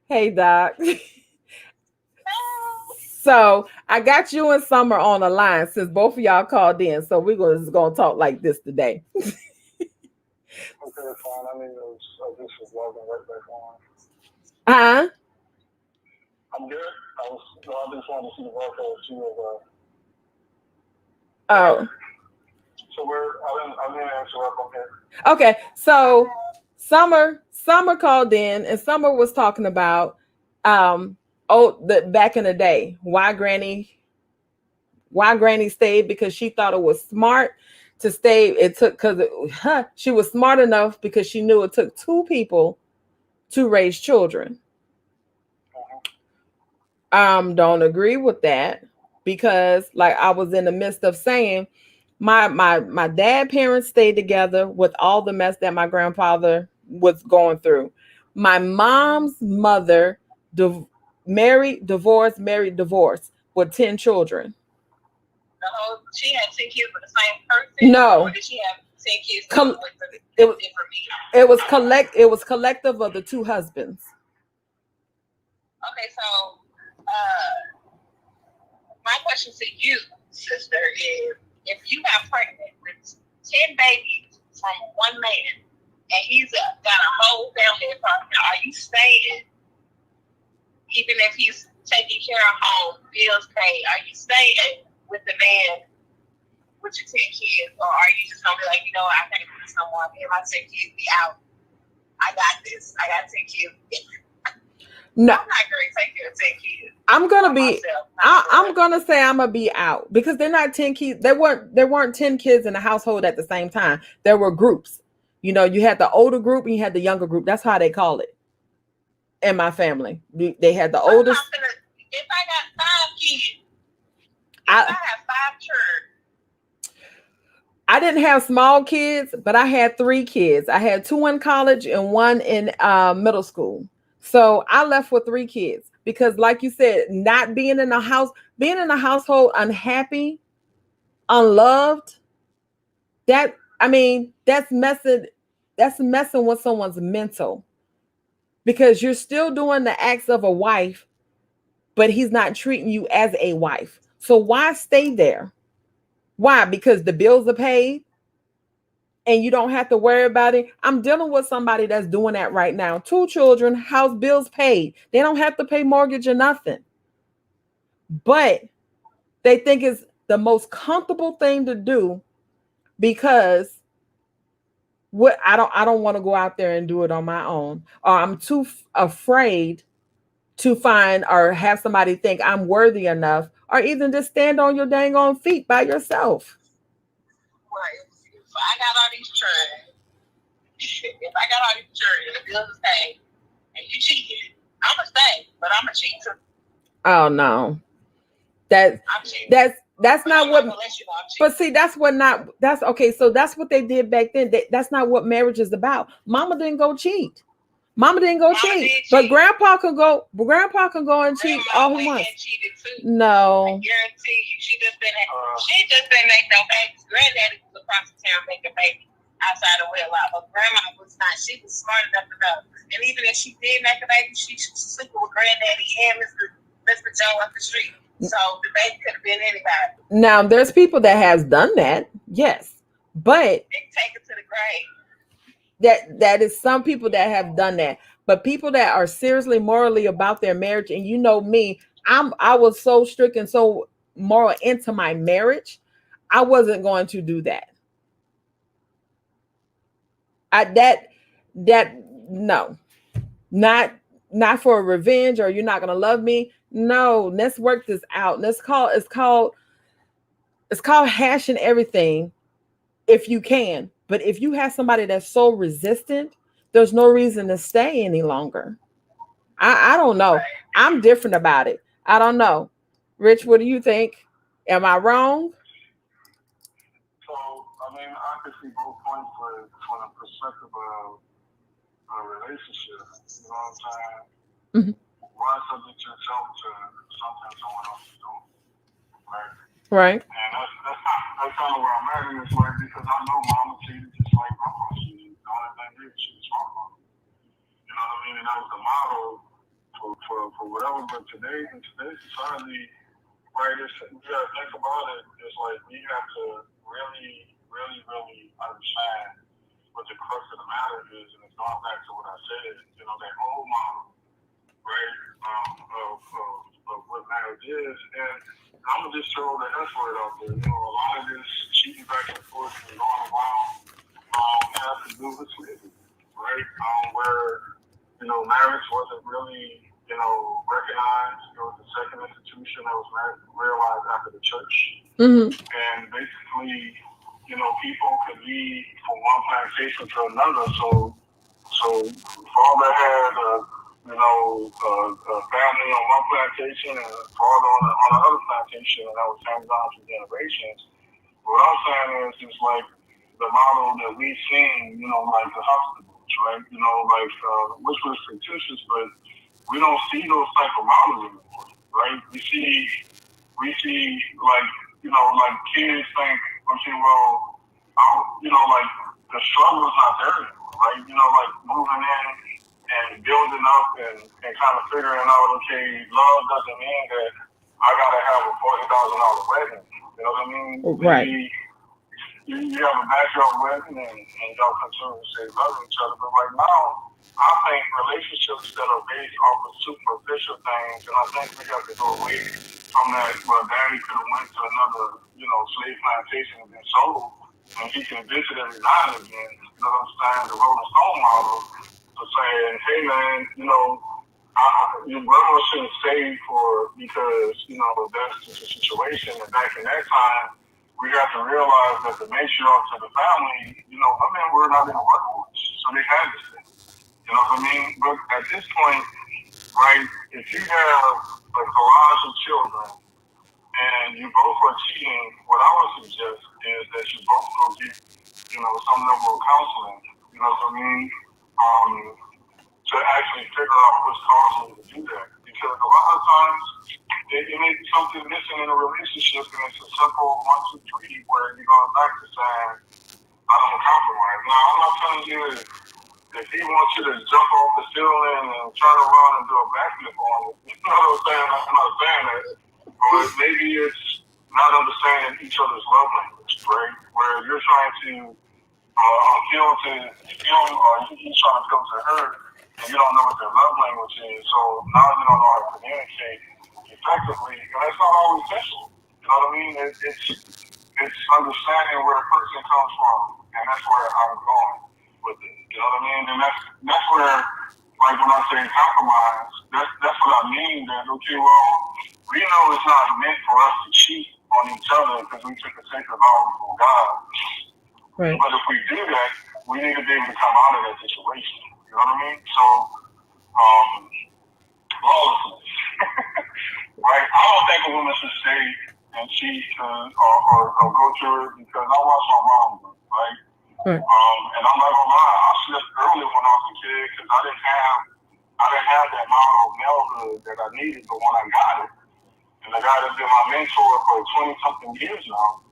Hey Doc. So I got you and Summer on the line since both of y'all called in. So we're just gonna talk like this today. Okay, fine. I mean, this is logging right back on. Huh? I'm good. I just wanted to see the broadcast too of Oh. So I didn't answer up. Okay. So Summer called in and Summer was talking about the back in the day why Granny stayed because she thought it was smart to stay. It took she was smart enough because she knew it took two people to raise children. Don't agree with that because, like I was in the midst of saying, my dad parents stayed together with all the mess that my grandfather was going through. My mom's mother married, divorced with 10 children. She had 10 kids with the same person? No. Or did she have 10 kids with it was collective of the two husbands. Okay, so my question to you, sister, is if you got pregnant with 10 babies from one man and he's got a whole family apartment, are you staying even if he's taking care of home, bills paid? Are you staying with the man with your 10 kids, or are you just gonna be like, you know what, I can't do this no more. Me and my 10 kids be out. I got this. I got 10 kids. No, I'm not gonna take care of 10 kids. I'm gonna say I'm gonna be out because they're not 10 kids. There weren't 10 kids in the household at the same time. There were groups. You know, you had the older group and you had the younger group. That's how they call it. In my family, they had the oldest. If I got 5 kids, I have 5 children. I didn't have small kids, but I had 3 kids. I had 2 in college and 1 in middle school. So I left with 3 kids because, like you said, not being in a household unhappy, unloved, that's that's messing with someone's mental, because you're still doing the acts of a wife, but he's not treating you as a wife. So why stay there? Why? Because the bills are paid and you don't have to worry about it. I'm dealing with somebody that's doing that right now. 2 children, house bills paid. They don't have to pay mortgage or nothing. But they think it's the most comfortable thing to do because what I don't want to go out there and do it on my own, or I'm too afraid to find or have somebody think I'm worthy enough, or even just stand on your dang on feet by yourself. Right. So I got all these children. If I got all these children, the bills is paid, and you cheating, I'ma stay, but I'ma cheat too. Oh no. That I'm cheating. that's But not I'm not what. gonna let you know I'm But cheating. see, that's what not. That's okay. So that's what they did back then. That's not what marriage is about. Mama didn't go cheat. Mama didn't go Mama cheat. did But cheat. grandpa can go. Grandpa can go and cheat Grandma all he went wants. and cheated too. I No. guarantee you, she just didn't make no babies. Granddaddy was across the town making babies outside of wedlock, but grandma was not. She was smart enough to know. And even if she did make a baby, she was sleeping with granddaddy and Mr. Joe up the street. So the baby could have been anybody. Now there's people that has done that. Yes. But They can take it to the grave. that is some people that have done that. But people that are seriously morally about their marriage, and you know me, I was so strict and so moral into my marriage, I wasn't going to do that. I that no, not not for revenge, or you're not gonna love me. No, let's work this out. It's called hashing everything if you can. But if you have somebody that's so resistant, there's no reason to stay any longer. I don't know. Right. I'm different about it. I don't know. Rich, what do you think? Am I wrong? So, I mean, I can see both points from the perspective of a relationship. You know what I'm saying? Mhm. Why subject yourself to something someone else is doing, right? Right. And that's kind of where I'm at in this way because I know mama cheated just like grandpa cheated. The only thing is she was wrong. You know what I mean? And that was the model for whatever. But today, in today's society, right, you gotta think about it. It's like we have to really, really, really understand what the crux of the matter is, and it's going back to what I said. You know, that whole model, right, of what marriage is, and I'm gonna just throw the S word out there. You know, a lot of this cheating back and forth and going around has to do with slavery, right? Where marriage wasn't really, recognized. It was the second institution that was realized after the church. Mm-hmm. And basically, people could leave from one plantation to another. So father had a family on one plantation and a father on another plantation, and that was handed down for generations. What I'm saying is, it's like the model that we've seen, like the hospitals, right? Which was fictitious, but we don't see those type of models anymore, right? We see like kids think, okay, well, like the struggle is not there anymore, right? Like moving in and building up and kind of figuring out, okay, love doesn't mean that I gotta have a $40,000 wedding. You know what I mean? Right. Maybe you have a backyard wedding and y'all continue to say love each other. But right now, I think relationships that are based off of superficial things, and I think we have to go away from that. Well, daddy could have went to another, slave plantation and been sold, and he can visit every now and again. You know what I'm saying? The Rolling Stone model of saying, hey man, your grandma shouldn't stay because that's just a situation. And back in that time, we have to realize that the matriarch of the family, women were not in the workforce, so they had to stay. You know what I mean? But at this point, right, if you have a collage of children and you both are cheating, what I would suggest is that you both go get, some level of counseling. You know what I mean? To actually figure out what's causing you to do that. Because a lot of times, it may be something missing in a relationship, and it's a simple 1, 2, 3 where you're going back to saying, I don't compromise. Now, I'm not telling you if he wants you to jump off the ceiling and turn around and do a backflip on it. You know what I'm saying? I'm not saying that. But maybe it's not understanding each other's love language, right? Where you're trying to feel to feel, or he's trying to feel to her, and you don't know what their love language is. So now you don't know how to communicate effectively, and that's not always intentional. You know what I mean? It's understanding where a person comes from, and that's where I'm going with it. You know what I mean? And that's where, like when I say compromise, that's what I mean. That okay, well, we know it's not meant for us to cheat on each other because we took a sacred vow before God. Right. But if we do that, we need to be able to come out of that situation. You know what I mean? So, lawlessness. Right? I don't think a woman should stay and cheat or go through it because I watched my mom do it, right? Right. And I'm not gonna lie, I slipped early when I was a kid because I didn't have that model of malehood that I needed, but when I got it, and the guy that's been my mentor for 20 something years now,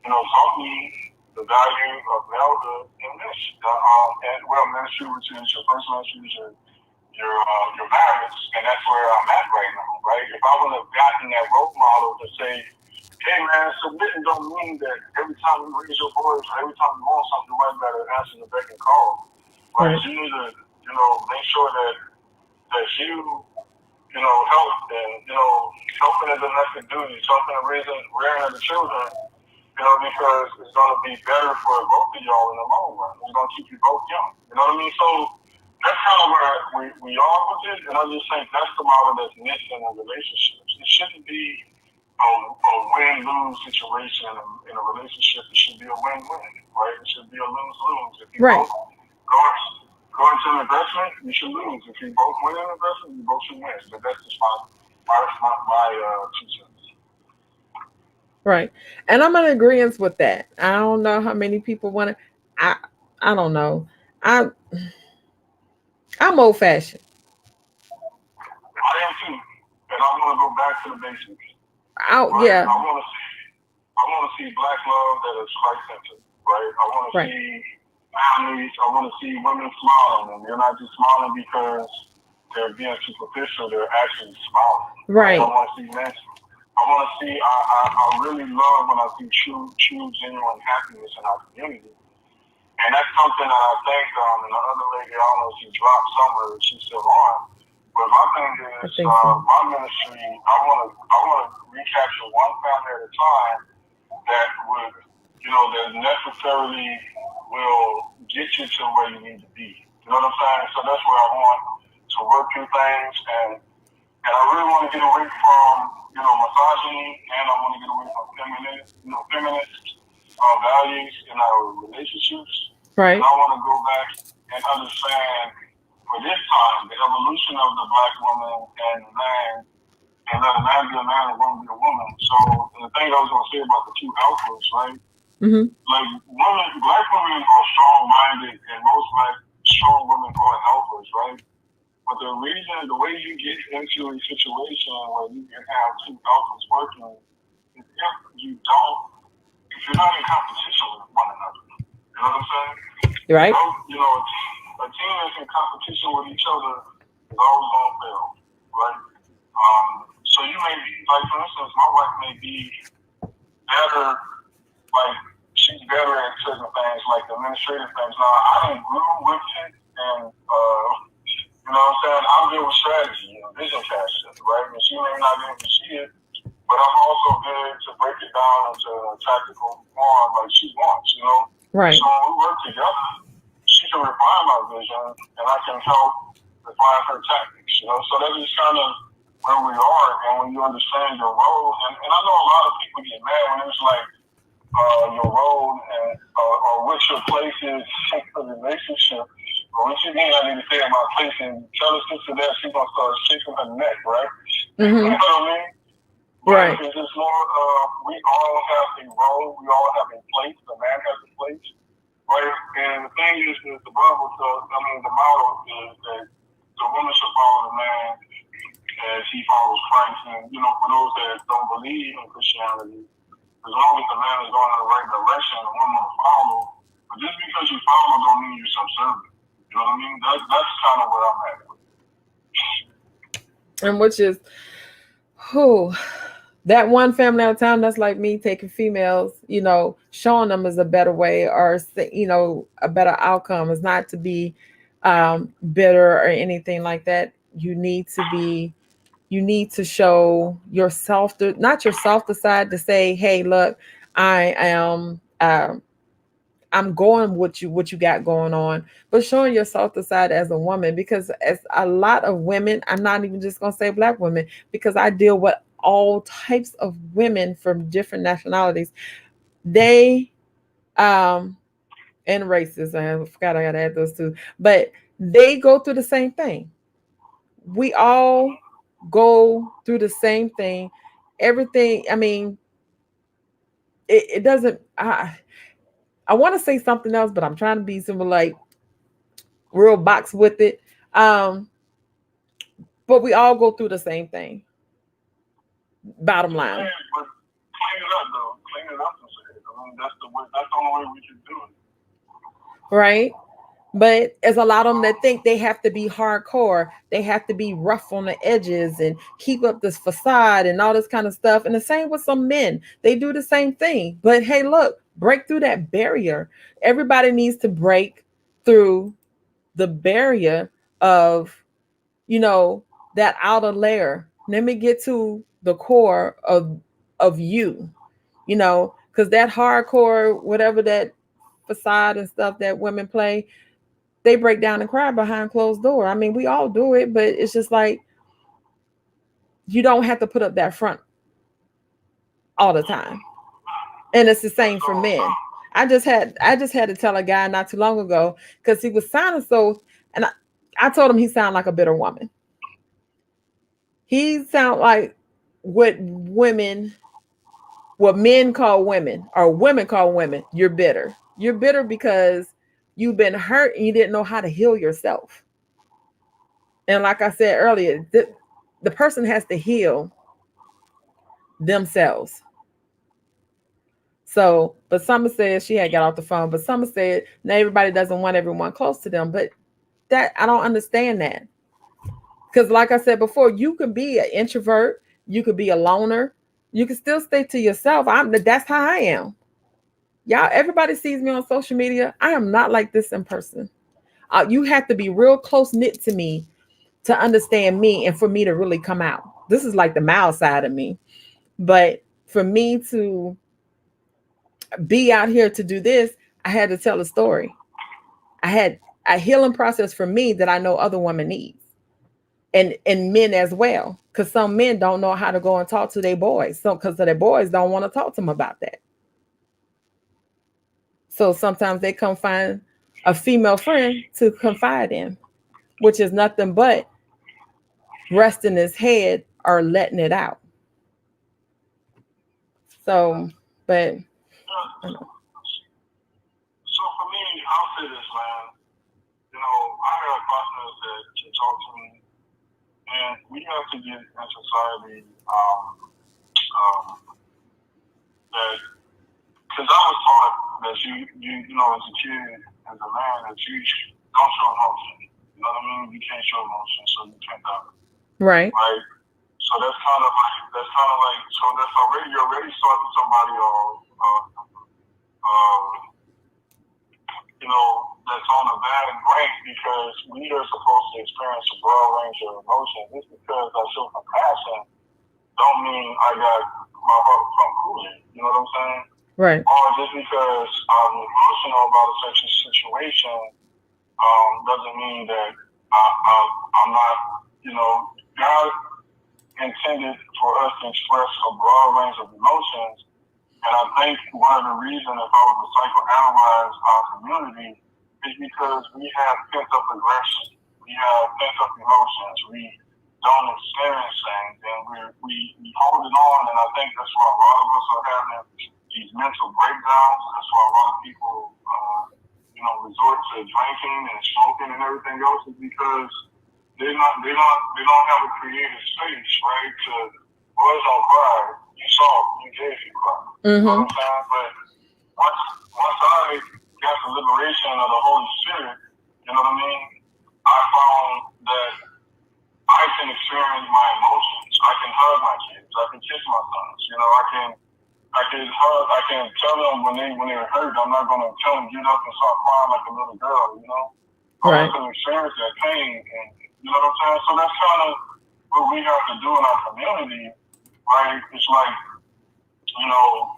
taught me the value of malehood in ministry. Ministry, which is your first ministry, is your marriage, and that's where I'm at right now, right? If I would have gotten that role model to say, hey man, submitting don't mean that every time you raise your voice, every time you want something, you better answer the beck and call. Right? You need to, make sure that you help and, helping is a domestic duty, helping and rearing of the children, because it's going to be better for both of y'all in the long run. It's going to keep you both young. You know what I mean? So that's kind of where we are with it, and I just think that's the model that's missing in relationships. It shouldn't be a win-lose situation in a relationship. It should be a win-win, right? It should be a lose-lose. If you both go into an investment, you should lose. If you both win an investment, you both should win. But that's just my 2 cents. Right. And I'm in agreement with that. I don't know how many people want to. I don't know. I'm old fashioned. I am too, and I want to go back to the basics. Oh Right? yeah. I want to see black love that is Christ-centered. Right? I want to see families. I want to see women smiling, and they're not just smiling because they're being superficial. They're actually smiling. Right. I want to see men. I want to see. I really love when I see true, genuine happiness in our community. And that's something that I think, and the other lady, I don't know if she dropped somewhere, she's still on. But my thing is, my ministry, I want to recapture one family at a time that would, that necessarily will get you to where you need to be. You know what I'm saying? So that's where I want to work through things, and I really want to get away from, misogyny, and I want to get away from feminist values in our relationships. Right. And I want to go back and understand, for this time, the evolution of the black woman and the man, and let a man be a man and a woman be a woman. So the thing I was going to say about the two alphas, right? Mm-hmm. Like black women are strong-minded, and most strong women are alphas, right? But the way you get into a situation where you can have two alphas working is if you're not in competition with one another. You know what I'm saying? Right. A team that's in competition with each other is always going to fail, right? So you may be, like, for instance, my wife may be better, like, she's better at certain things, like administrative things. Now, I didn't grow with it, and, you know what I'm saying? I'm good with strategy, vision casting, right? And she may not be able to see it, but I'm also good to break it down into a tactical form like she wants, Right. So when we work together, she can refine my vision, and I can help refine her tactics, So that's just kind of where we are, and when you understand your role, and I know a lot of people get mad when it's like your role and or what your place is in the relationship. Or what you mean I need to stay in my place and tell her sister that she's going to start shaking her neck, right? Mm-hmm. You know what I mean? Right. It's just more, we all have a role, we all have a place, the man has a place, right? And the thing is the Bible says, the model is that the woman should follow the man as he follows Christ. And, for those that don't believe in Christianity, as long as the man is going in the right direction, the woman will follow. But But just because you follow don't mean you're subservient. You know what I mean? That's kind of where I'm at. And which is who that one family at a time, that's like me taking females, showing them is a better way, or a better outcome is not to be bitter or anything like that. You need to show yourself, not yourself, decide to say, hey, look, I am I'm going with you, what you got going on, but showing yourself the side as a woman, because as a lot of women, I'm not even just gonna say black women, because I deal with all types of women from different nationalities. They and races. I forgot I gotta add those two, but they go through the same thing. We all go through the same thing. Everything. I mean, it doesn't. I want to say something else, but I'm trying to be simple, like real box with it. Um, but we all go through the same thing. Bottom line, But clean it up though. Clean it up and say it. I mean, that's the way. That's the only way we can do it. right? But there's a lot of them that think they have to be hardcore. They have to be rough on the edges and keep up this facade and all this kind of stuff. And the same with some men. They do the same thing. But hey, look, break through that barrier. Everybody needs to break through the barrier of, you know, that outer layer. Let me get to the core of because that hardcore, whatever that facade and stuff that women play, they break down and cry behind closed door. I mean, we all do it, but it's just like you don't have to put up that front all the time. And it's the same So, for men. I just had to tell a guy not too long ago, because he was sounding so, and I told him he sounded like a bitter woman. He sound like what women, what men call women, or women call women. You're bitter. You're bitter because you've been hurt and you didn't know how to heal yourself. And like I said earlier, the person has to heal themselves. So, but Summer said she had got off the phone, but Summer said now everybody doesn't want everyone close to them. But that, I don't understand that. Because like I said before, you can be an introvert, you could be a loner, you can still stay to yourself. That's how I am. Y'all, everybody sees me on social media. I am not like this in person. You have to be real close knit to me to understand me and for me to really come out. This is like the mild side of me. But for me to be out here to do this, I had to tell a story. I had a healing process for me that I know other women needs, and men as well. Because some men don't know how to go and talk to their boys. So because their boys don't want to talk to them about that. So sometimes they come find a female friend to confide in, which is nothing but resting his head or letting it out. So, but yeah. So for me, I'll say this, man. You know, I have partners that can talk to me, and we have to get in society that, because I was taught that you know, as a kid, as a man, that you don't show emotion. You know what I mean? You can't show emotion, so you can't have it. right. Right? So that's already, you're already starting somebody off, you know, that's on a bad rank, because we are supposed to experience a broad range of emotions. Just because I show compassion don't mean I got my heart pumped cooling. You know what I'm saying? Right. Or just because I'm emotional about a certain situation doesn't mean that I'm not, you know, God intended for us to express a broad range of emotions. And I think one of the reasons, if I was to psychoanalyze our community, is because we have pent up aggression. We have pent up emotions. We don't experience things, and we hold it on. And I think that's why a lot of us are having these mental breakdowns. That's why a lot of people, resort to drinking and smoking and everything else, is because they don't have a creative space, right? To boys don't cry. You saw, you gave, you cry. You know what I'm saying? But once I got the liberation of the Holy Spirit, you know what I mean? I found that I can experience my emotions. I can hug my kids. I can kiss my sons. You know, I can hug. I can tell them when they're hurt. I'm not gonna tell them get up and start crying like a little girl. You know, I Right. want them to experience that pain, and you know what I'm saying. So that's kind of what we have to do in our community, right? It's like you know,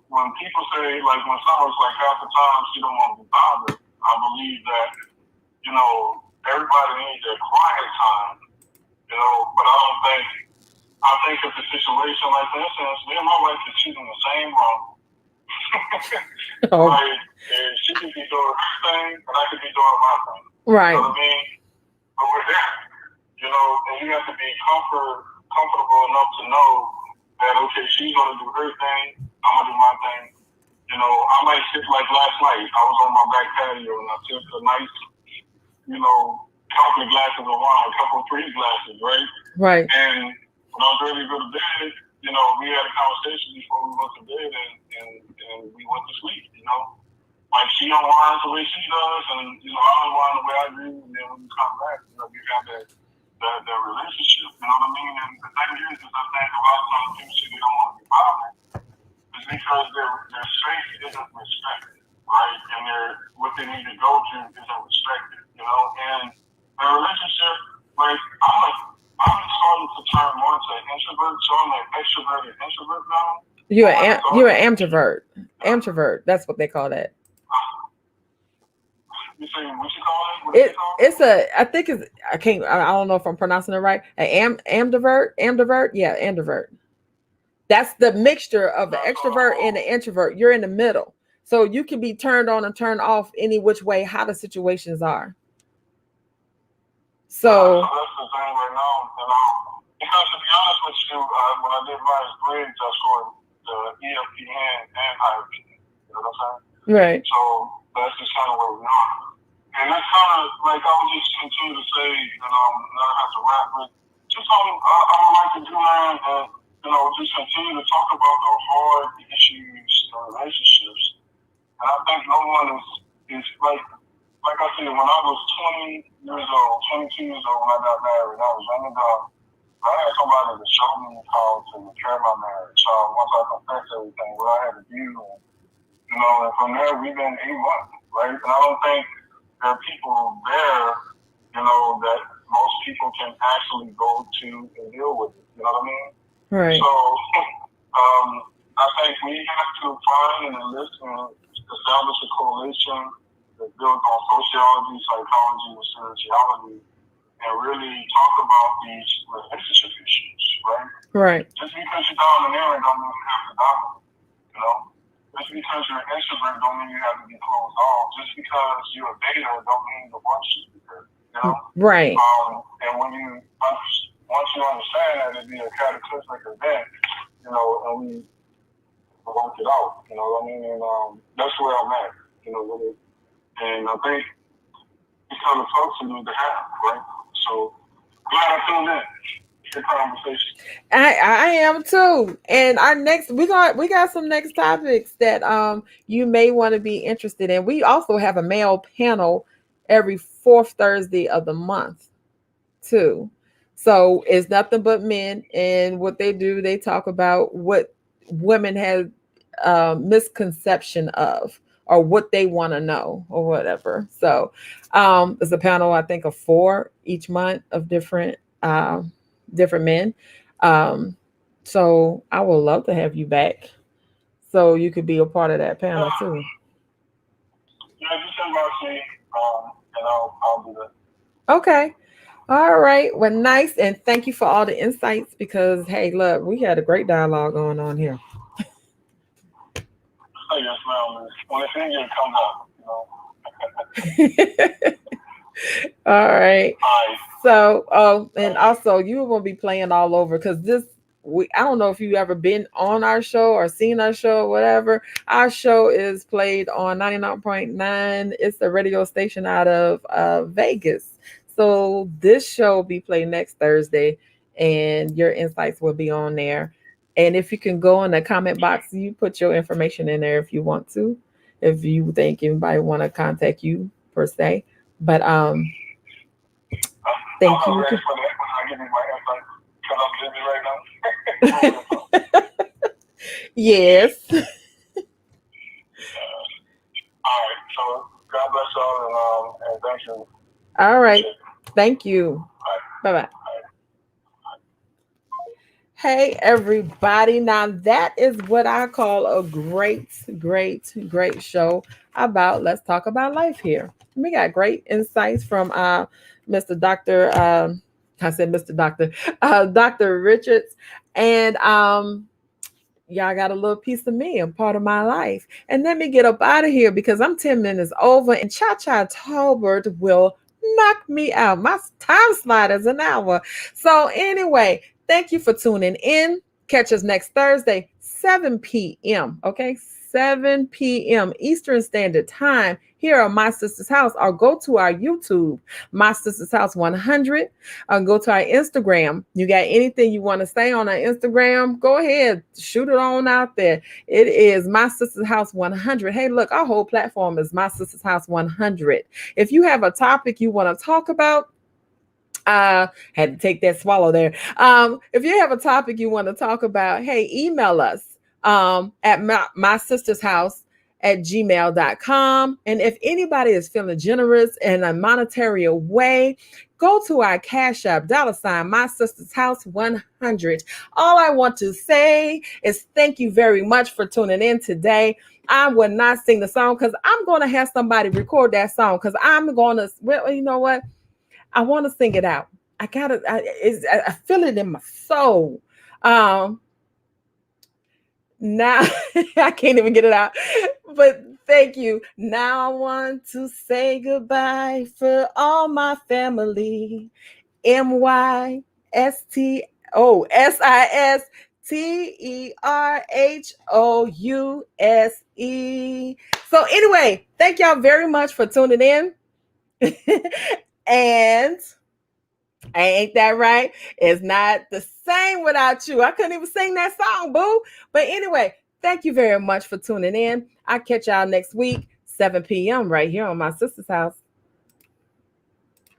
when people say like when someone's like half the time she don't want to be bothered, I believe that everybody needs their quiet time, but I think if the situation like for instance, me and my wife could sit in the same room. Oh. Right, and she could be doing her thing and I could be doing my thing. Right. You know what I mean? But we're there. And you have to be comfortable enough to know that okay, she's gonna do her thing, I'm gonna do my thing. I might sit like last night. I was on my back patio and I took a nice, couple of glasses of wine, a couple of free glasses, right? Right. And when I was ready to go to bed, we had a conversation before we went to bed and we went to sleep, Like she unwinds the way she does and I unwind the way I do, and then when you come back, you have that relationship, you know what I mean? And the thing is I think a lot of times people say they don't want to be bothered. It's because their space isn't respected, right? And what they need to go to isn't respected, And their relationship, like I'm starting to turn more into an introvert, so I'm like extroverted introvert now. You're an ambivert. Ambivert. That's what they call that. You say what you call it? It's I think it's I don't know if I'm pronouncing it right. An ambivert. Yeah, ambivert. That's the mixture of the extrovert and the introvert. You're in the middle. So you can be turned on and turned off any which way how the situations are. So that's the thing right now, because to be honest with you, when I did Myers Briggs, I scored the EFPN and hierarchy. You know what I'm saying? Right. So that's just kind of where we are. And that's kind of like I would just continue to say, not have to wrap it. Just I would like to do, man, just continue to talk about the hard issues, the relationships. And I think no one is like I said, when I was 20 years old, 22 years old when I got married, I was young enough. I had somebody to show me how to repair my marriage. So once I confessed everything, what I had to do, and from there we've been A1, right? And I don't think there are people there, that most people can actually go to and deal with it. You know what I mean? Right. So I think we have to find and enlist and establish a coalition that's built on sociology, psychology, and spirituality, and really talk about these relationship issues, right? Right. Just because you're domineering don't mean you have to dominate, Just because you're an extrovert don't mean you have to be closed off. Just because you're a beta don't mean the work should be there, Right. And once you understand that it'd be a cataclysmic event, and we work it out, you know what I mean? And that's where I'm at, with it. And I think it's kind of folks we need to have, right? So glad I tuned in. Good conversation. I am too. And our next we got some next topics that you may want to be interested in. We also have a male panel every fourth Thursday of the month too. So it's nothing but men, and what they do, they talk about what women have misconception of or what they want to know or whatever. So it's a panel, I think, of 4 each month of different men. So I would love to have you back so you could be a part of that panel too. Yeah, just inbox me, and I'll do that. Okay. All right. Well, nice. And thank you for all the insights because, hey, look, we had a great dialogue going on here. Oh, yes, ma'am. When it's in you, it comes out, All right. Hi. So, and also you will be playing all over because I don't know if you ever been on our show or seen our show or whatever. Our show is played on 99.9. It's a radio station out of Vegas. So this show will be played next Thursday and your insights will be on there. And if you can go in the comment box, you put your information in there if you want to. if you think anybody want to contact you per se. But I'm thank not you. ready for that when I give you my insight because I'm busy right now. Yes. All right. So God bless y'all and thank you. All right. Appreciate it. Thank you. All right. Bye bye. All right. Hey, everybody. Now, that is what I call a great show about Let's Talk About Life here. We got great insights from Mr. Dr. I said Mr. Doctor, Dr. Richards. And y'all got a little piece of me, a part of my life. And let me get up out of here because I'm 10 minutes over and Cha Cha Tolbert will knock me out. My time slide is an hour. So, anyway, thank you for tuning in. Catch us next Thursday, 7 p.m. Okay, 7 p.m. Eastern Standard Time here on My Sister's House, or go to our YouTube, My Sister's House 100. Go to our Instagram. You got anything you want to say on our Instagram? Go ahead, shoot it on out there. It is My Sister's House 100. Hey, look, our whole platform is My Sister's House 100. If you have a topic you want to talk about, had to take that swallow there. If you have a topic you want to talk about, hey, email us at my sister's house at gmail.com. And if anybody is feeling generous in a monetary way, go to our Cash App, $ My Sister's House 100. All I want to say is thank you very much for tuning in today. I will not sing the song because I'm going to have somebody record that song because I'm going to, well, you know what? I want to sing it out. I feel it in my soul. Um, Now I can't even get it out. But thank you. Now I want to say goodbye for all my family. MYSTOSTERHOUSE. So anyway, thank y'all very much for tuning in. And ain't that right? It's not the same without you. I couldn't even sing that song, boo. But anyway, thank you very much for tuning in. I'll catch y'all next week, 7 p.m. right here on My Sister's House.